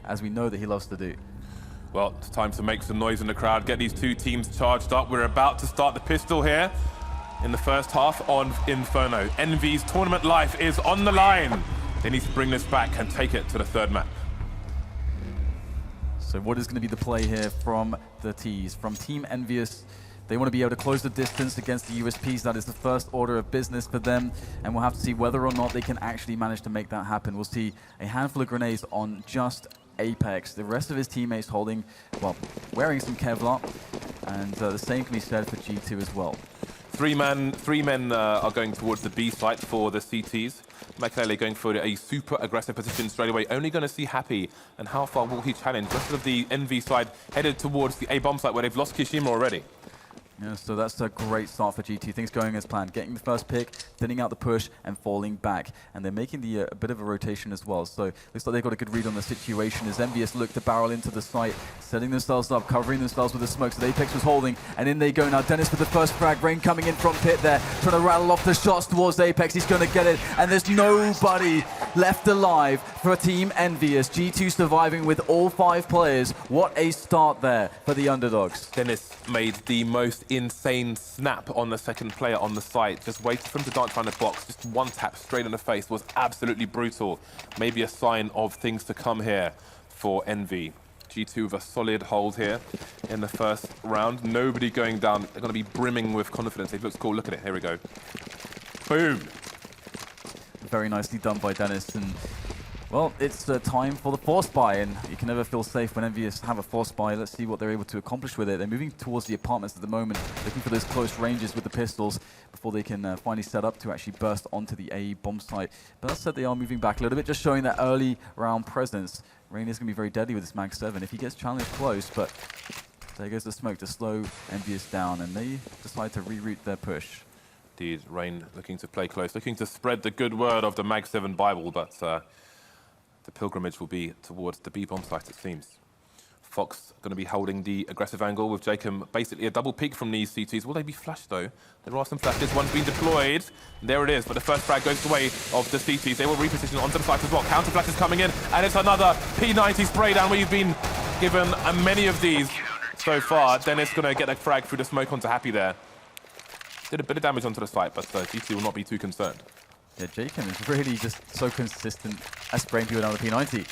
as we know that he loves to do. Well, it's time to make some noise in the crowd, get these two teams charged up. We're about to start the pistol here in the first half on Inferno. EnVyUs tournament life is on the line. They need to bring this back and take it to the third map. So what is going to be the play here from the T's? From Team EnVyUs, they want to be able to close the distance against the USPs. That is the first order of business for them, and we'll have to see whether or not they can actually manage to make that happen. We'll see a handful of grenades on just Apex. The rest of his teammates holding, well, wearing some Kevlar, and the same can be said for G2 as well. Three men are going towards the B site for the CTs. map2 going for a super aggressive position straight away. Only going to see Happy, and how far will he challenge? The rest of the EnVy side headed towards the A bomb site where they've lost Kishima already. Yeah, so that's a great start for G2. Things going as planned. Getting the first pick, thinning out the push, and falling back. And they're making a bit of a rotation as well. So looks like they've got a good read on the situation as EnVyUs look to barrel into the site, setting themselves up, covering themselves with the smoke. So Apex was holding, and in they go now. Dennis with the first frag. Rain coming in from pit there, trying to rattle off the shots towards Apex. He's going to get it, and there's nobody left alive for Team EnVyUs. G2 surviving with all 5 players. What a start there for the underdogs. Dennis made the most insane snap on the second player on the site. Just waited for him to dance around the box. Just one tap straight in the face was absolutely brutal. Maybe a sign of things to come here for EnVy. G2 with a solid hold here in the first round. Nobody going down. They're going to be brimming with confidence. It looks cool. Look at it. Here we go. Boom. Very nicely done by Dennis. And well, it's time for the force buy, and you can never feel safe when EnVyUs have a force buy. Let's see what they're able to accomplish with it. They're moving towards the apartments at the moment, looking for those close ranges with the pistols before they can finally set up to actually burst onto the A bomb site. But that said, they are moving back a little bit, just showing that early round presence. Rain is going to be very deadly with this Mag 7 if he gets challenged close, but there goes the smoke to slow EnVyUs down, and they decide to reroute their push. Indeed, Rain looking to play close, looking to spread the good word of the Mag 7 Bible, but the pilgrimage will be towards the B bomb site, it seems. Fox going to be holding the aggressive angle with Jacob, basically a double peek from these CTs. Will they be flashed though? There are some flashes, one's been deployed. There it is, but the first frag goes the way of the CTs. They will reposition onto the site as well. Counter flashes coming in, and it's another P90 spray down. We've been given many of these so far. Dennis going to get a frag through the smoke onto Happy there. Did a bit of damage onto the site, but G2 will not be too concerned. Yeah, Jacob is really just so consistent at spraying people down the P90.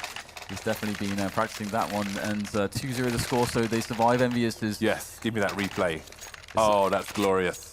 He's definitely been practicing that one, and 2-0 the score, so they survive. EnVyUs is... Yes, give me that replay. Oh, that's glorious.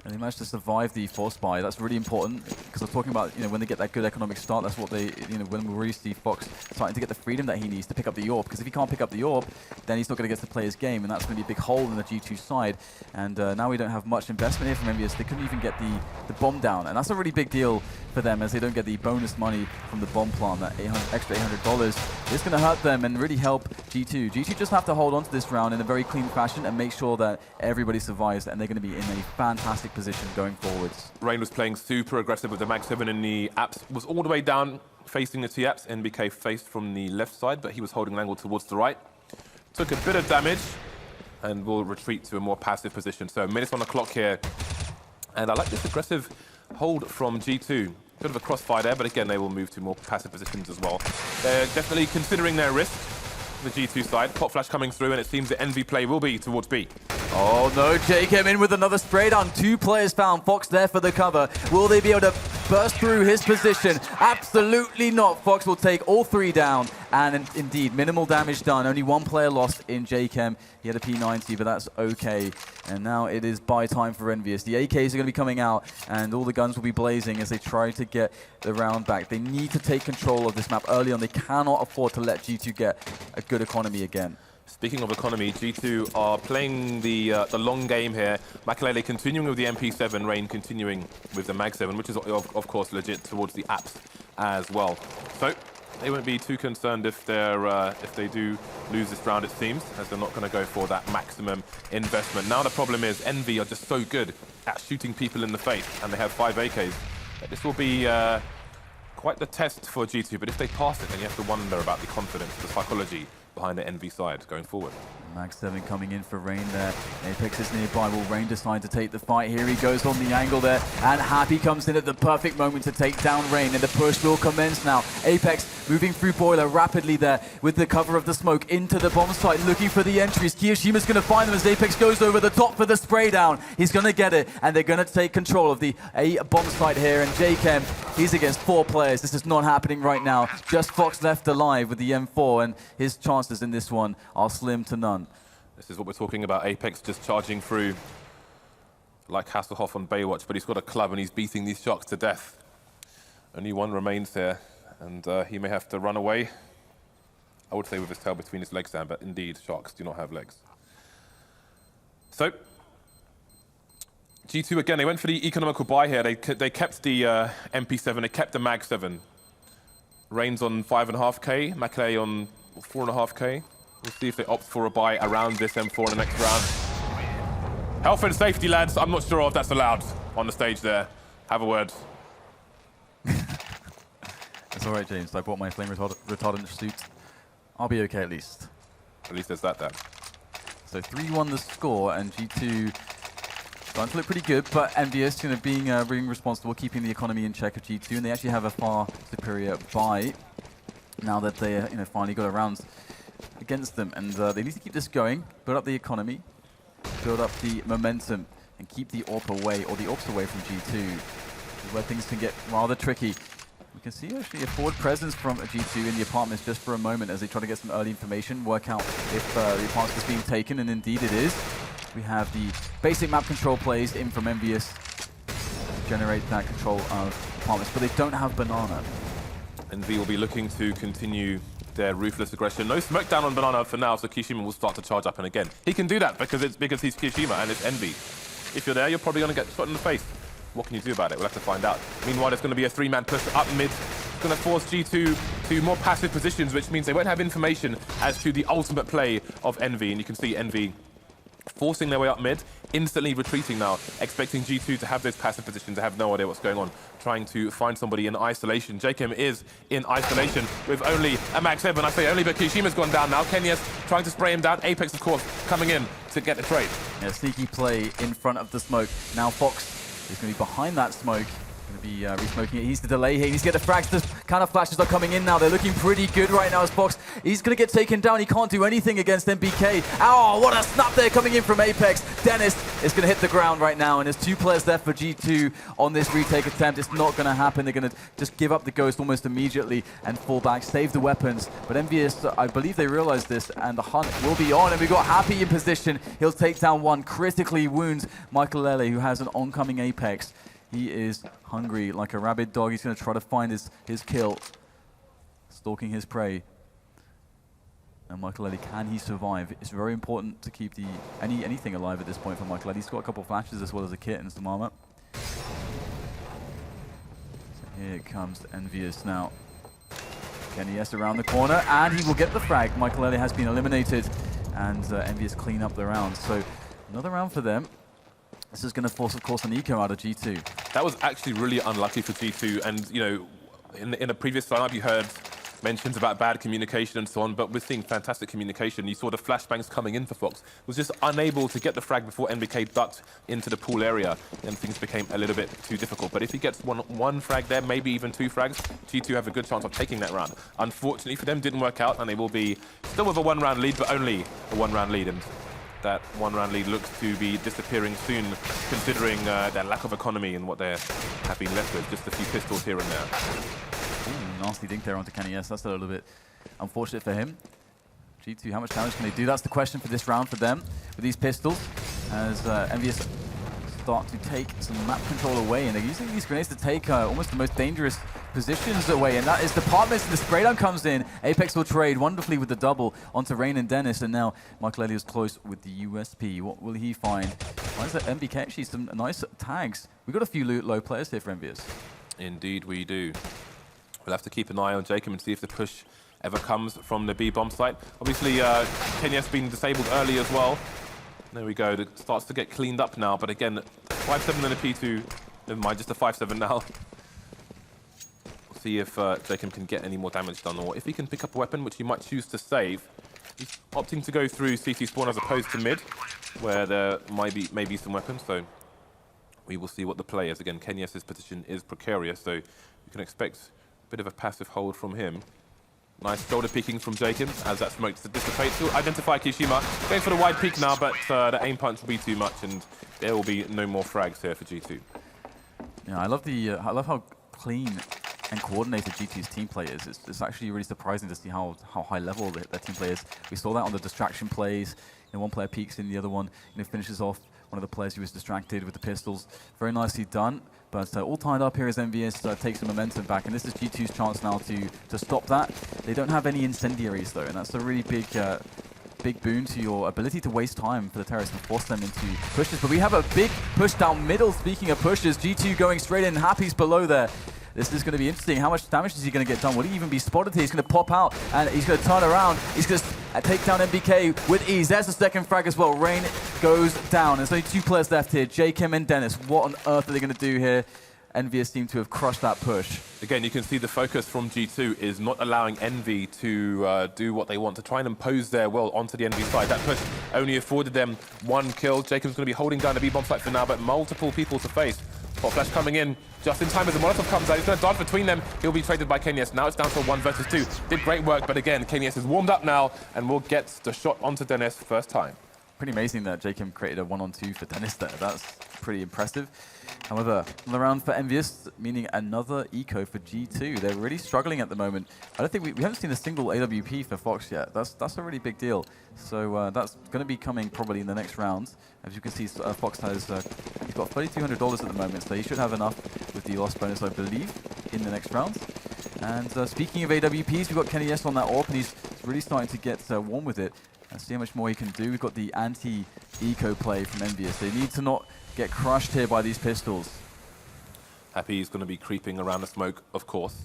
And they managed to survive the force buy. That's really important, because I'm talking about, when they get that good economic start, that's what they, when we really see Fox starting to get the freedom that he needs to pick up the AWP, because if he can't pick up the AWP, then he's not going to get to play his game, and that's going to be a big hole in the G2 side. And now we don't have much investment here from EnVyUs. They couldn't even get the bomb down, and that's a really big deal for them, as they don't get the bonus money from the bomb plant, that extra $800. It's going to hurt them and really help G2. G2 just have to hold on to this round in a very clean fashion and make sure that everybody survives, and they're going to be in a fantastic position going forwards. Rain was playing super aggressive with the Mag 7 in the apps, was all the way down facing the T-apps. NBK faced from the left side, but he was holding an angle towards the right. Took a bit of damage and will retreat to a more passive position. So minutes on the clock here. And I like this aggressive hold from G2. Bit of a crossfire there, but again, they will move to more passive positions as well. They're definitely considering their risk, the G2 side. Pop flash coming through, and it seems the EnVy play will be towards B. Oh no, Jay came in with another spray down. 2 players found. Fox there for the cover. Will they be able to burst through his position? Absolutely not. Fox will take all 3 down. And indeed, minimal damage done. Only 1 player lost in JChem. He had a P90, but that's okay. And now it is buy time for EnVyUs. The AKs are going to be coming out, and all the guns will be blazing as they try to get the round back. They need to take control of this map early on. They cannot afford to let G2 get a good economy again. Speaking of economy, G2 are playing the long game here. map2 continuing with the MP7, Rain continuing with the Mag 7, which is of course legit towards the apps as well. So they won't be too concerned if they do lose this round, it seems, as they're not going to go for that maximum investment. Now the problem is EnVy are just so good at shooting people in the face, and they have 5 AKs. This will be quite the test for G2, but if they pass it, then you have to wonder about the confidence, the psychology behind the EnVy side going forward. Mag7 coming in for Rain there. Apex is nearby. Will Rain decide to take the fight? Here he goes on the angle there. And Happy comes in at the perfect moment to take down Rain. And the push will commence now. Apex moving through Boiler rapidly there with the cover of the smoke into the bomb site, looking for the entries. Kiyoshima's going to find them as Apex goes over the top for the spray down. He's going to get it. And they're going to take control of the A bomb site here. And JChem, he's against 4 players. This is not happening right now. Just Fox left alive with the M4. And his chances in this one are slim to none. This is what we're talking about. Apex just charging through like Hasselhoff on Baywatch, but he's got a club and he's beating these sharks to death. Only one remains here, and he may have to run away. I would say with his tail between his legs, Sam, but indeed, sharks do not have legs. So, G2 again, they went for the economical buy here. They kept the MP7, they kept the Mag7. Rain's on 5.5k, Macaulay on 4.5k. We'll see if they opt for a buy around this M4 in the next round. Health and safety, lads. I'm not sure if that's allowed on the stage there. Have a word. It's all right, James. I bought my flame retardant suit. I'll be okay at least. At least there's that then. So 3-1 the score, and G2 starting to look pretty good, but EnVyUs being responsible, keeping the economy in check of G2, and they actually have a far superior buy now that they finally got around against them, and they need to keep this going, build up the economy, build up the momentum, and keep the AWP away, or the AWPs away from G2. This is where things can get rather tricky. We can see actually a forward presence from G2 in the apartments just for a moment as they try to get some early information, work out if the apartment is being taken, and indeed it is. We have the basic map control plays in from EnVyUs to generate that control of apartments, but they don't have Banana. EnVy will be looking to continue their ruthless aggression. No smoke down on Banana for now, so Kiyoshiima will start to charge up. And again, he can do that because he's Kiyoshiima and it's EnVy. If you're there, you're probably going to get shot in the face. What can you do about it? We'll have to find out. Meanwhile, there's going to be a 3-man push up mid. It's going to force G2 to more passive positions, which means they won't have information as to the ultimate play of EnVy. And you can see EnVy forcing their way up mid, instantly retreating now, expecting G2 to have those passive positions, to have no idea what's going on, trying to find somebody in isolation. JChem is in isolation with only a Mag7. I say only, but Kiyoshima's gone down now. Kenya's trying to spray him down. Apex, of course, coming in to get the trade. Yeah, sneaky play in front of the smoke. Now Fox is going to be behind that smoke. Going to be re-smoking it. He's the delay here. He needs to get the frags. The counter flashes are coming in now. They're looking pretty good right now as Fox. He's going to get taken down. He can't do anything against MBK. Oh, what a snap there coming in from Apex. Dennis is going to hit the ground right now, and there's 2 players left for G2 on this retake attempt. It's not going to happen. They're going to just give up the ghost almost immediately and fall back, save the weapons. But EnVyUs, I believe they realize this, and the hunt will be on. And we've got Happy in position. He'll take down one, critically wounds Michael Lele, who has an oncoming Apex. He is hungry like a rabid dog. He's going to try to find his kill, stalking his prey. And Michael Lele, can he survive? It's very important to keep anything alive at this point for Michael Lele. He's got a couple of flashes as well as a kit and some armor. So here comes EnVyUs now. Kenny around the corner, and he will get the frag. Michael Lele has been eliminated, and EnVyUs clean up the round. So another round for them. This is going to force, of course, an eco out of G2. That was actually really unlucky for G2. And, in a previous lineup, you heard mentions about bad communication and so on, but we're seeing fantastic communication. You saw the flashbangs coming in for Fox. Was just unable to get the frag before NBK ducked into the pool area, and things became a little bit too difficult. But if he gets one frag there, maybe even 2 frags, G2 have a good chance of taking that round. Unfortunately for them, didn't work out, and they will be still with a 1-round lead, but only a 1-round lead. And that 1-round lead looks to be disappearing soon, considering their lack of economy and what they have been left with. Just a few pistols here and there. Ooh, nasty dink there onto Kenny. Yes, that's a little bit unfortunate for him. G2, how much damage can they do? That's the question for this round for them with these pistols. As EnVyUs start to take some map control away, and they're using these grenades to take almost the most dangerous positions away, and that is departments. The spray down comes in. Apex will trade wonderfully with the double onto Rain and Dennis, and now Michael Elliott is close with the USP. What will he find? Finds that MBK actually some nice tags. We've got a few low players here for EnVyUs. Indeed we do. We'll have to keep an eye on Jacob and see if the push ever comes from the B bomb site. Obviously, Kenya's been disabled early as well. There we go. It starts to get cleaned up now, but again, 5-7 and a P2. Never mind, just a 5-7 now. We'll see if Jacob can get any more damage done, or if he can pick up a weapon, which he might choose to save. He's opting to go through CT spawn as opposed to mid, where there might be some weapons. So we will see what the play is. Again, Kenyes's position is precarious, so you can expect a bit of a passive hold from him. Nice shoulder peeking from Jacob as that smoke dissipates. To identify Kishima. Going for the wide peek now, but the aim punch will be too much, and there will be no more frags here for G2. Yeah, I love how clean and coordinated G2's team play is. It's actually really surprising to see how high level their team play is. We saw that on the distraction plays. One player peeks in, the other one finishes off one of the players who was distracted with the pistols. Very nicely done. But all tied up here as EnVyUs takes the momentum back, and this is G2's chance now to stop that. They don't have any incendiaries though, and that's a really big boon to your ability to waste time for the terrorists and force them into pushes. But we have a big push down middle. Speaking of pushes, G2 going straight in. Happy's below there. This is going to be interesting. How much damage is he going to get done? Will he even be spotted here? He's going to pop out and he's going to turn around. He's going to take down MBK with ease. There's the second frag as well. Rain goes down. There's only 2 players left here, JKM and Dennis. What on earth are they going to do here? EnVyUs seem to have crushed that push. Again, you can see the focus from G2 is not allowing Envy to do what they want, to try and impose their will onto the Envy side. That push only afforded them 1 kill. Jacob's going to be holding down the B-bomb site for now, but multiple people to face. Hot flash coming in just in time as the Molotov comes out. He's going to dodge between them. He'll be traded by Kenyes. Now it's down to 1 versus 2. Did great work, but again, Kenyes is warmed up now and will get the shot onto Dennis first time. Pretty amazing that Jacob created a 1-on-2 for Dennis there. That's pretty impressive. However, another round for EnVyUs, meaning another eco for G2. They're really struggling at the moment. I don't think we haven't seen a single AWP for Fox yet. That's a really big deal. So that's going to be coming probably in the next round. As you can see, Fox has he's got $3,200 at the moment, so he should have enough with the loss bonus, I believe, in the next round. And speaking of AWPs, we've got Kenyes on that AWP, and he's really starting to get warm with it. And see how much more he can do. We've got the anti-eco play from EnVyUs. They need to not get crushed here by these pistols. Happy is going to be creeping around the smoke, of course,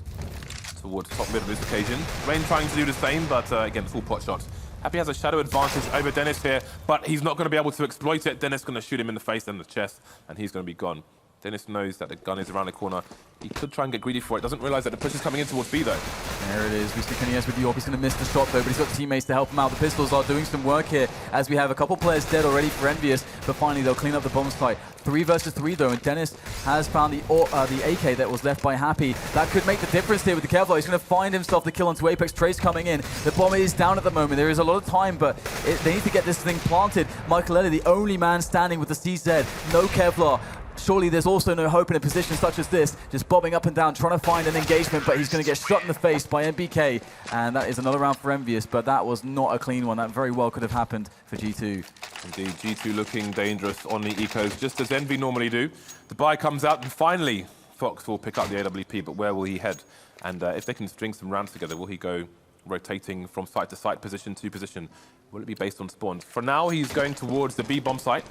towards top mid of this occasion. Rain trying to do the same, but again, full pot shots. Happy has a shadow advantage over Dennis here, but he's not going to be able to exploit it. Dennis is going to shoot him in the face and the chest, and he's going to be gone. Dennis knows that the gun is around the corner. He could try and get greedy for it. Doesn't realize that the push is coming in towards B, though. There it is. We see Kenyes with the AWP. He's going to miss the shot, though, but he's got teammates to help him out. The pistols are doing some work here, as we have a couple players dead already for EnVyUs, but finally they'll clean up the bomb site. 3 versus 3, though, and Dennis has found the AK that was left by Happy. That could make the difference here with the Kevlar. He's going to find himself the kill onto Apex. Trace coming in. The bomb is down at the moment. There is a lot of time, but they need to get this thing planted. Michael Ellie, the only man standing with the CZ. No Kevlar. Surely there's also no hope in a position such as this, just bobbing up and down, trying to find an engagement, but he's going to get shot in the face by MBK, and that is another round for EnVyUs, but that was not a clean one. That very well could have happened for G2. Indeed, G2 looking dangerous on the ecos, just as Envy normally do. The buy comes out, and finally, Fox will pick up the AWP, but where will he head? And if they can string some rounds together, will he go rotating from site to site, position to position? Will it be based on spawns? For now, he's going towards the B-bomb site.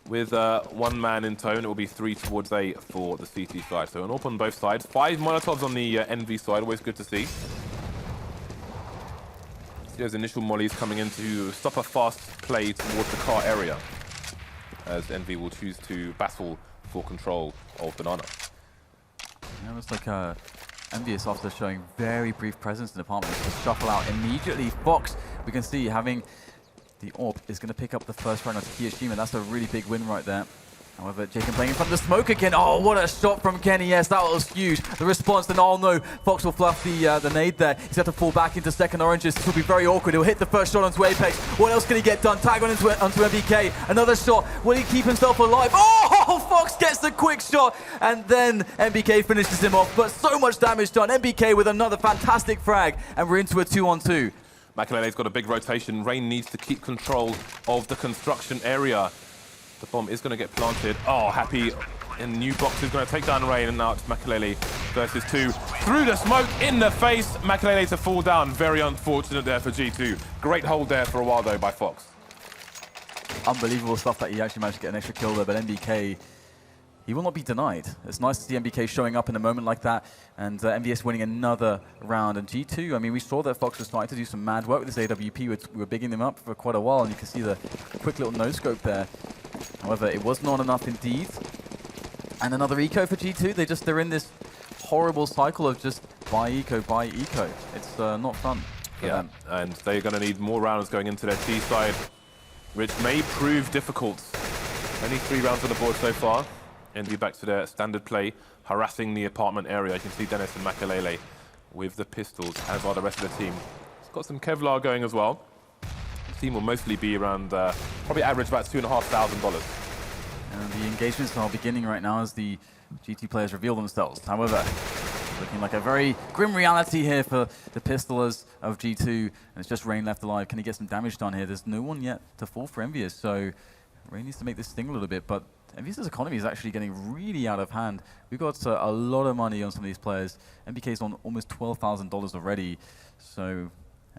With 1 man in tow, it will be 3 towards A for the CT side. So an AWP on both sides. 5 Molotovs on the Envy side, always good to see. See those initial mollies coming in to stop a fast play towards the car area, as Envy will choose to battle for control of Banana. Yeah, it looks like EnVyUs, after showing very brief presence in apartments, to shuffle out immediately. Fox, we can see, having the AWP is going to pick up the first round of Kiyashima. That's a really big win right there. However, Jacob playing in front of the smoke again. Oh, what a shot from Kenny. Yes, that was huge. The response, then, oh no, Fox will fluff the nade there. He's got to fall back into second oranges. This will be very awkward. He'll hit the first shot onto Apex. What else can he get done? Tag on onto MBK. Another shot. Will he keep himself alive? Oh, Fox gets the quick shot. And then MBK finishes him off. But so much damage done. MBK with another fantastic frag. And we're into a 2-on-2. Makelele's got a big rotation. Rain needs to keep control of the construction area. The bomb is going to get planted. Oh, Happy in new box is going to take down Rain, and now it's Makelele versus 2. Through the smoke, in the face. Makelele to fall down. Very unfortunate there for G2. Great hold there for a while, though, by Fox. Unbelievable stuff that he actually managed to get an extra kill there, but MBK, he will not be denied. It's nice to see MBK showing up in a moment like that, and EnVyUs winning another round. And G2, I mean, we saw that Fox was starting to do some mad work with this AWP. We were bigging them up for quite a while, and you can see the quick little no-scope there. However, it was not enough indeed. And another eco for G2. They're in this horrible cycle of just buy eco, buy eco. It's not fun. for them. And they're going to need more rounds going into their T side, which may prove difficult. Only 3 rounds on the board so far. EnVy back to their standard play, harassing the apartment area. You can see Dennis and Makalele with the pistols, as are the rest of the team. It's got some Kevlar going as well. The team will mostly be around, probably average about $2,500. And the engagements are beginning right now as the G2 players reveal themselves. However, looking like a very grim reality here for the pistolers of G2. And it's just Rain left alive. Can he get some damage done here? There's no one yet to fall for EnVyUs, so Rain needs to make this sting a little bit. But EnVyUs' economy is actually getting really out of hand. We've got a lot of money on some of these players. MBK's on almost $12,000 already. So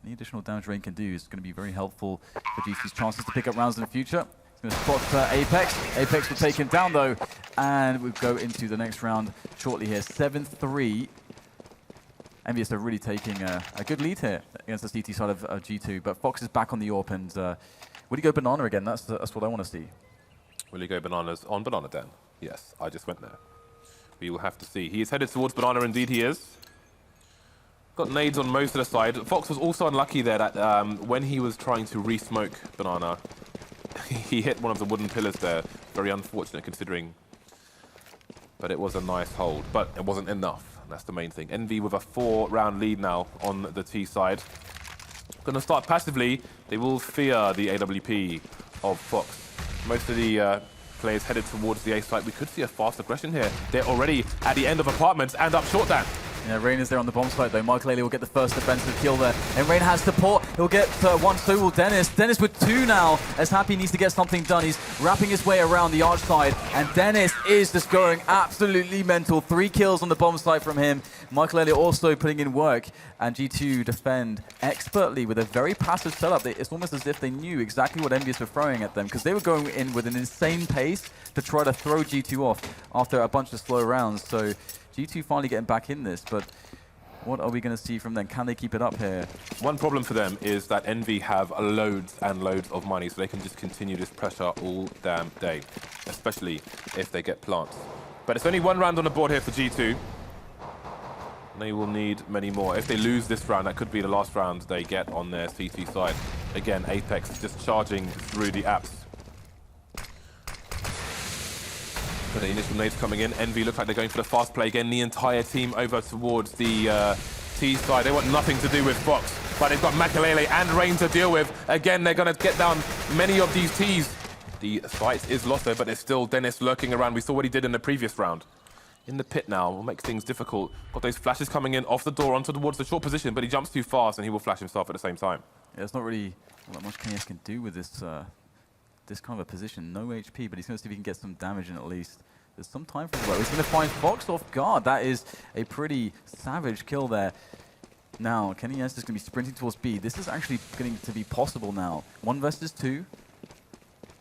any additional damage Rain can do is going to be very helpful for G2's chances to pick up rounds in the future. He's going to spot Apex. Apex will take him down though. And we'll go into the next round shortly here. 7-3. EnVyUs are really taking a good lead here against the CT side of G2. But Fox is back on the AWP, and will he go banana again? That's what I want to see. Will he go bananas on banana den? Yes, I just went there. We will have to see. He is headed towards banana, indeed he is. Got nades on most of the side. Fox was also unlucky there that when he was trying to re-smoke banana, he hit one of the wooden pillars there. Very unfortunate considering. But it was a nice hold. But it wasn't enough. That's the main thing. EnVy with a 4-round lead now on the T side. Going to start passively. They will fear the AWP of Fox. Most of the players headed towards the A site. We could see a fast aggression here. They're already at the end of apartments and up short down. Yeah, Rain is there on the bomb site though. Makalele will get the first defensive kill there. And Rain has support. He'll get one, so will Dennis. Dennis with 2 now, as Happy needs to get something done. He's wrapping his way around the arch side. And Dennis is just going absolutely mental. 3 kills on the bomb site from him. Makalele also putting in work. And G2 defend expertly with a very passive setup. It's almost as if they knew exactly what EnVyUs were throwing at them, because they were going in with an insane pace to try to throw G2 off after a bunch of slow rounds. So G2 finally getting back in this, but what are we going to see from them? Can they keep it up here? One problem for them is that EnVy have loads and loads of money, so they can just continue this pressure all damn day, especially if they get plants. But it's only 1 round on the board here for G2. They will need many more. If they lose this round, that could be the last round they get on their CT side. Again, Apex just charging through the apps. The initial nades coming in. EnVy look like they're going for the fast play again. The entire team over towards the T side. They want nothing to do with Fox, but they've got Makalele and Rain to deal with. Again, they're going to get down many of these Ts. The site is lost there, but there's still Dennis lurking around. We saw what he did in the previous round. In the pit now will make things difficult. Got those flashes coming in off the door onto towards the short position, but he jumps too fast and he will flash himself at the same time. Yeah, there's not really that much KS can do with this this kind of a position. No HP, but he's going to see if he can get some damage in at least. There's some time for him. He's going to find Fox off guard. That is a pretty savage kill there. Now, Kenny S is going to be sprinting towards B. This is actually going to be possible now. 1 versus 2.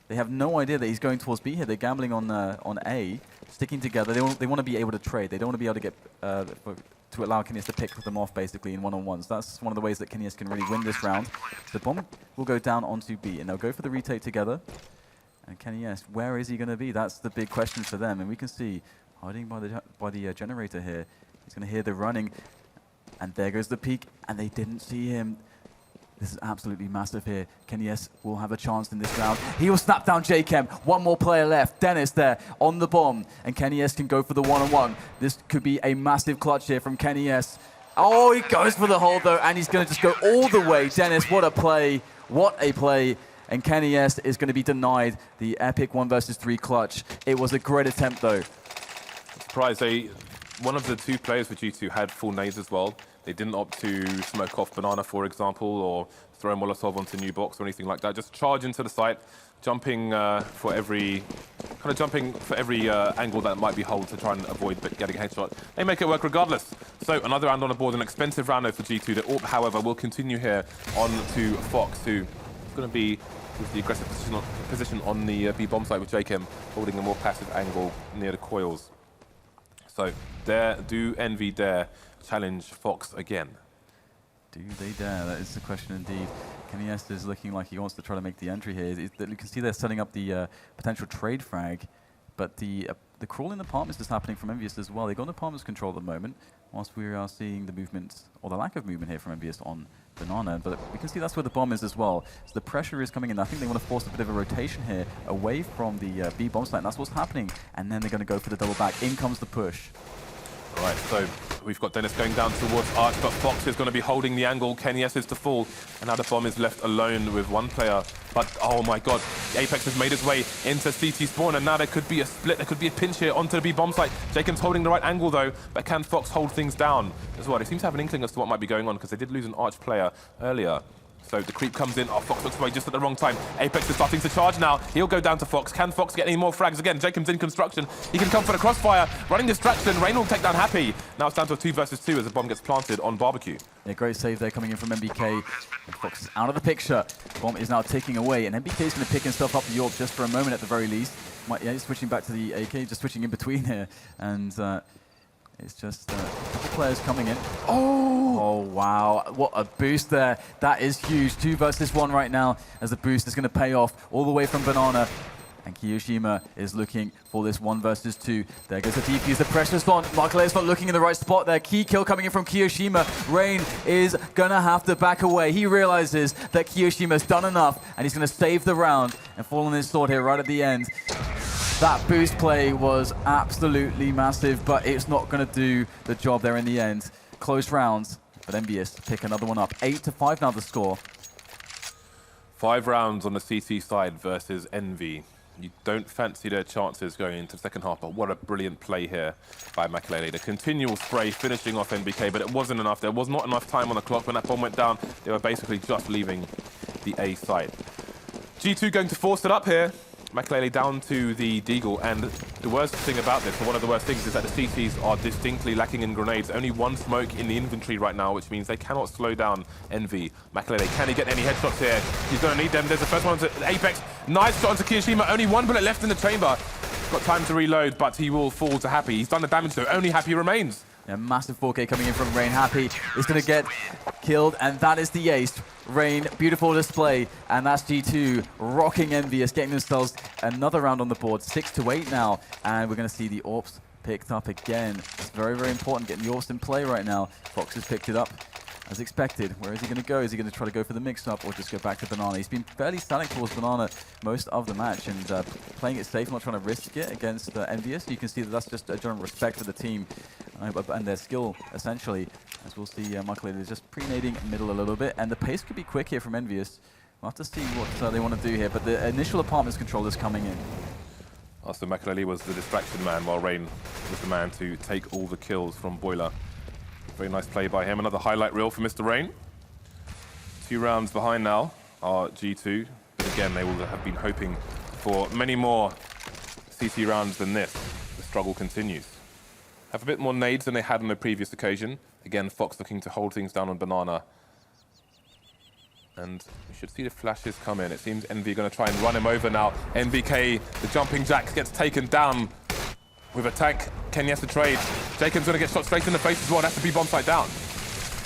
They have no idea that he's going towards B here. They're gambling on A, sticking together. They want to be able to trade. They don't want to be able to get to allow Kenny S to pick them off basically in one-on-ones. That's one of the ways that Kenny S can really win this round. The bomb will go down onto B, and they'll go for the retake together. And Kenny S, where is he going to be? That's the big question for them. And we can see hiding by the generator here. He's going to hear the running, and there goes the peek, and they didn't see him. This is absolutely massive here. Kenny S will have a chance in this round. He will snap down J-Chem. 1 more player left. Dennis there on the bomb. And Kenny S can go for the one-on-one. This could be a massive clutch here from Kenny S. Oh, he goes for the hold though, and he's going to just go all the way. Dennis, what a play. What a play. And Kenny S is going to be denied the epic 1 versus 3 clutch. It was a great attempt though. Surprise, one of the 2 players for G2 had full nades as well. They didn't opt to smoke off banana, for example, or throw a Molotov onto new box or anything like that. Just charge into the site, jumping for every angle that might be hold to try and avoid getting a headshot. They make it work regardless. So another round on the board, an expensive round though for G2. The AWP, however, will continue here on to Fox, who is going to be with the aggressive position on the B bomb site with J-Chem, holding a more passive angle near the coils. So do EnVy dare challenge Fox again? Do they dare? That is the question indeed. Kenny S is looking like he wants to try to make the entry here. You can see they're setting up the potential trade frag, but the the crawling apartments is happening from EnVyUs as well. They got apartments control at the moment, whilst we are seeing the movement, or the lack of movement here from EnVyUs on Banana. But we can see that's where the bomb is as well. So the pressure is coming in. I think they want to force a bit of a rotation here away from the B bomb site. And that's what's happening. And then they're going to go for the double back. In comes the push. All right, so we've got Dennis going down towards Arch, but Fox is going to be holding the angle. Kenny is to fall, and now the bomb is left alone with one player. But, oh my god, Apex has made his way into CT spawn, and now there could be a split, there could be a pinch here onto the B bomb site. Jacob's holding the right angle though, but can Fox hold things down as well? They seem to have an inkling as to what might be going on, because they did lose an Arch player earlier. So the creep comes in. Oh, Fox looks away just at the wrong time. Apex is starting to charge now. He'll go down to Fox. Can Fox get any more frags? Again, Jacob's in construction. He can come for the crossfire. Running distraction. Rain will take down Happy. Now it's down to a 2 versus 2 as the bomb gets planted on Barbecue. Yeah, great save there coming in from MBK. And Fox is out of the picture. Bomb is now ticking away, and MBK is going to pick himself up the AWP just for a moment at the very least. Yeah, he's switching back to the AK, just switching in between here. And it's just a couple players coming in. Oh, wow. What a boost there. That is huge. 2 versus 1 right now as the boost is going to pay off all the way from Banana. And Kiyoshima is looking for this 1 versus 2. There goes the defuse. The pressure's on. Markale's not looking in the right spot there. Key kill coming in from Kiyoshima. Rain is going to have to back away. He realizes that Kiyoshima's done enough, and he's going to save the round and fall on his sword here right at the end. That boost play was absolutely massive, but it's not going to do the job there in the end. Close rounds, but EnVyUs pick another one up. 8-5 now the score. 5 rounds on the CT side versus Envy. You don't fancy their chances going into the second half, but what a brilliant play here by Makalele. The continual spray finishing off NBK, but it wasn't enough. There was not enough time on the clock. When that bomb went down, they were basically just leaving the A side. G2 going to force it up here. Makalele down to the Deagle, and the worst thing about this, or one of the worst things, is that the CTs are distinctly lacking in grenades. Only 1 smoke in the inventory right now, which means they cannot slow down Envy. Makalele, can he get any headshots here? He's going to need them. There's the first one to Apex. Nice shot onto Kiyoshima. Only 1 bullet left in the chamber. Got time to reload, but he will fall to Happy. He's done the damage though. Only Happy remains. Yeah, massive 4K coming in from Rain. Happy is going to get killed, and that is the ace. Rain, beautiful display, and that's G2 rocking EnVyUs, getting themselves another round on the board. 6-8 now, and we're going to see the AWPs picked up again. It's very, very important getting the AWPs in play right now. Fox has picked it up as expected. Where is he going to go? Is he going to try to go for the mix-up or just go back to Banana? He's been fairly static towards Banana most of the match and playing it safe, not trying to risk it against EnVyUs. You can see that that's just a general respect for the team and their skill, essentially. As we'll see, Makalele is just pre-nading middle a little bit, and the pace could be quick here from EnVyUs. We'll have to see what they want to do here, but the initial apartments control is coming in. So Makalele was the distraction man, while Rain was the man to take all the kills from Boiler. Very nice play by him. Another highlight reel for Mr. Rain. 2 rounds behind now are G2, but again, they will have been hoping for many more CT rounds than this. The struggle continues. Have a bit more nades than they had on the previous occasion. Again, Fox looking to hold things down on Banana. And we should see the flashes come in. It seems Envy going to try and run him over now. NBK, the jumping jacks, gets taken down with a tank. Kenny has to trade. Jacob's going to get shot straight in the face as well. That's the B bomb site down.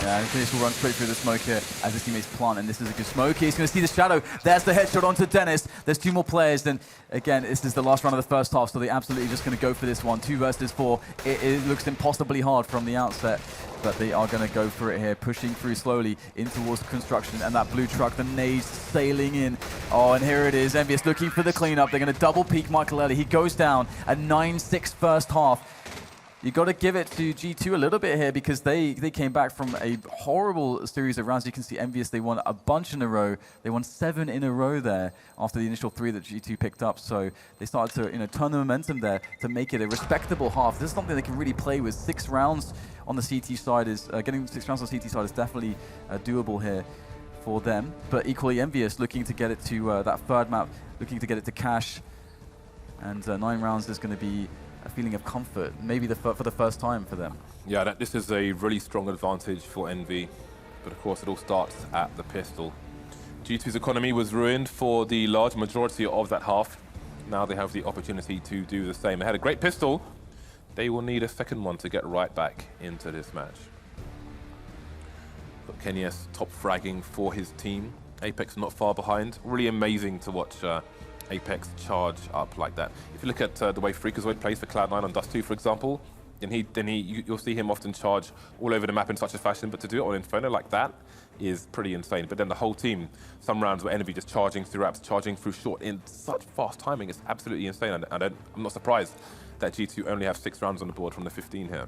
Yeah, and Dennis will run straight through the smoke here as his teammates plant, and this is a good smoke. He's going to see the shadow. There's the headshot onto Dennis. There's 2 more players. Then again, this is the last round of the first half, so they're absolutely just going to go for this one. 2 versus 4. It looks impossibly hard from the outset, but they are going to go for it here, pushing through slowly in towards the construction, and that blue truck, the nades sailing in. Oh, and here it is. EnVyUs looking for the cleanup. They're going to double peek Makalele. He goes down at 9-6 first half. You've got to give it to G2 a little bit here because they came back from a horrible series of rounds. You can see EnVyUs, they won a bunch in a row. They won 7 in a row there after the initial 3 that G2 picked up. So they started to turn the momentum there to make it a respectable half. This is something they can really play with. 6 rounds on the CT side is, getting 6 rounds on the CT side is definitely doable here for them. But equally EnVyUs looking to get it to that 3rd map, looking to get it to cash. And 9 rounds is going to be a feeling of comfort, maybe for the first time for them. Yeah, this is a really strong advantage for Envy, but of course it all starts at the pistol. G2's economy was ruined for the large majority of that half. Now they have the opportunity to do the same. They had a great pistol. They will need a second one to get right back into this match. But Kenyes top fragging for his team. Apex not far behind. Really amazing to watch Apex charge up like that. If you look at the way Freakazoid plays for Cloud9 on Dust 2, for example, you'll see him often charge all over the map in such a fashion, but to do it on Inferno like that is pretty insane. But then the whole team, some rounds where Envy just charging through apps, charging through short in such fast timing, it's absolutely insane. I'm not surprised that G2 only have 6 rounds on the board from the 15 here.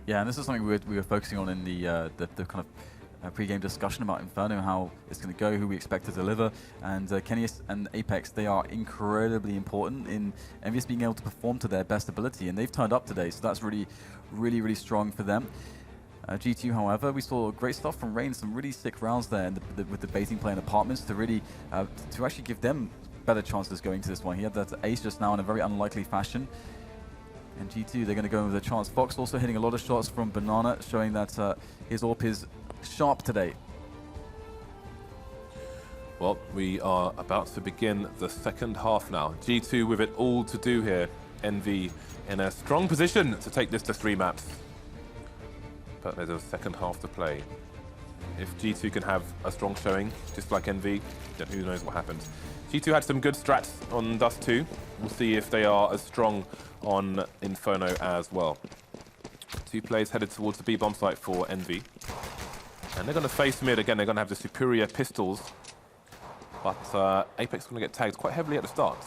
Yeah, and this is something we were focusing on in the kind of pre-game discussion about Inferno, how it's going to go, who we expect to deliver. And Kennyus and Apex, they are incredibly important in EnVyUs being able to perform to their best ability. And they've turned up today, so that's really, really, really strong for them. G2, however, we saw great stuff from Rain, some really sick rounds there with the baiting play in apartments to really, to actually give them better chances going to this one. He had that ace just now in a very unlikely fashion. And G2, they're going to go with a chance. Fox also hitting a lot of shots from Banana, showing that his AWP is sharp today. Well, we are about to begin the second half now. G2 with it all to do here. Envy in a strong position to take this to 3 maps. But there's a second half to play. If G2 can have a strong showing, just like Envy, then who knows what happens. G2 had some good strats on Dust 2. We'll see if they are as strong on Inferno as well. 2 players headed towards the B-bomb site for Envy. And they're going to face mid again. They're going to have the superior pistols. But Apex is going to get tagged quite heavily at the start.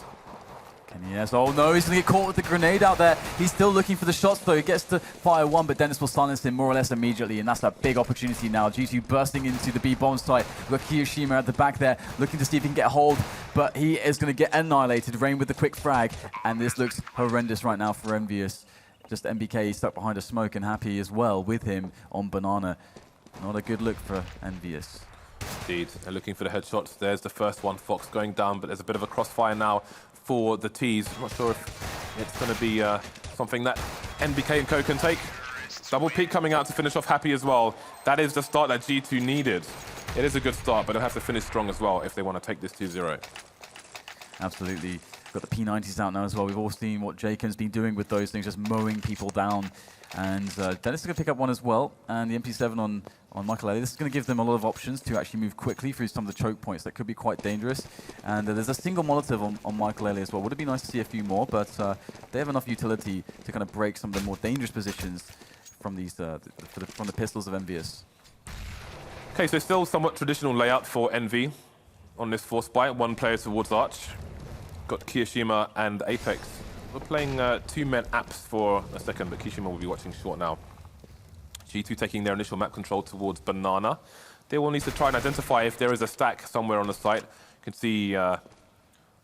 Yes, oh no, he's going to get caught with the grenade out there. He's still looking for the shots though. He gets to fire one, but Dennis will silence him more or less immediately, and that's a big opportunity now. G2 bursting into the B-bomb site. We've got Kiyoshima at the back there, looking to see if he can get a hold, but he is going to get annihilated. Rain with the quick frag, and this looks horrendous right now for EnVyUs. Just MBK stuck behind a smoke and Happy as well with him on Banana. Not a good look for EnVyUs. Indeed, they're looking for the headshots. There's the first one, Fox going down, but there's a bit of a crossfire now for the T's. I'm not sure if it's going to be something that NBK and Co can take. Double peak coming out to finish off Happy as well. That is the start that G2 needed. It is a good start, but they'll have to finish strong as well if they want to take this 2-0. Absolutely. Got the P90s out now as well. We've all seen what Jacob's been doing with those things, just mowing people down. And Dennis is going to pick up one as well. And the MP7 on Michael Elliott. This is going to give them a lot of options to actually move quickly through some of the choke points that could be quite dangerous. And there's a single Molotov on Michael Elliott as well. Would have been nice to see a few more, but they have enough utility to kind of break some of the more dangerous positions from these from the pistols of EnVyUs. Okay, so still somewhat traditional layout for Envy on this force buy. 1 player towards Arch. Got Kiyoshima and Apex. We're playing 2-men apps for a second, but Kiyoshima will be watching short now. G2 taking their initial map control towards Banana. They will need to try and identify if there is a stack somewhere on the site. You can see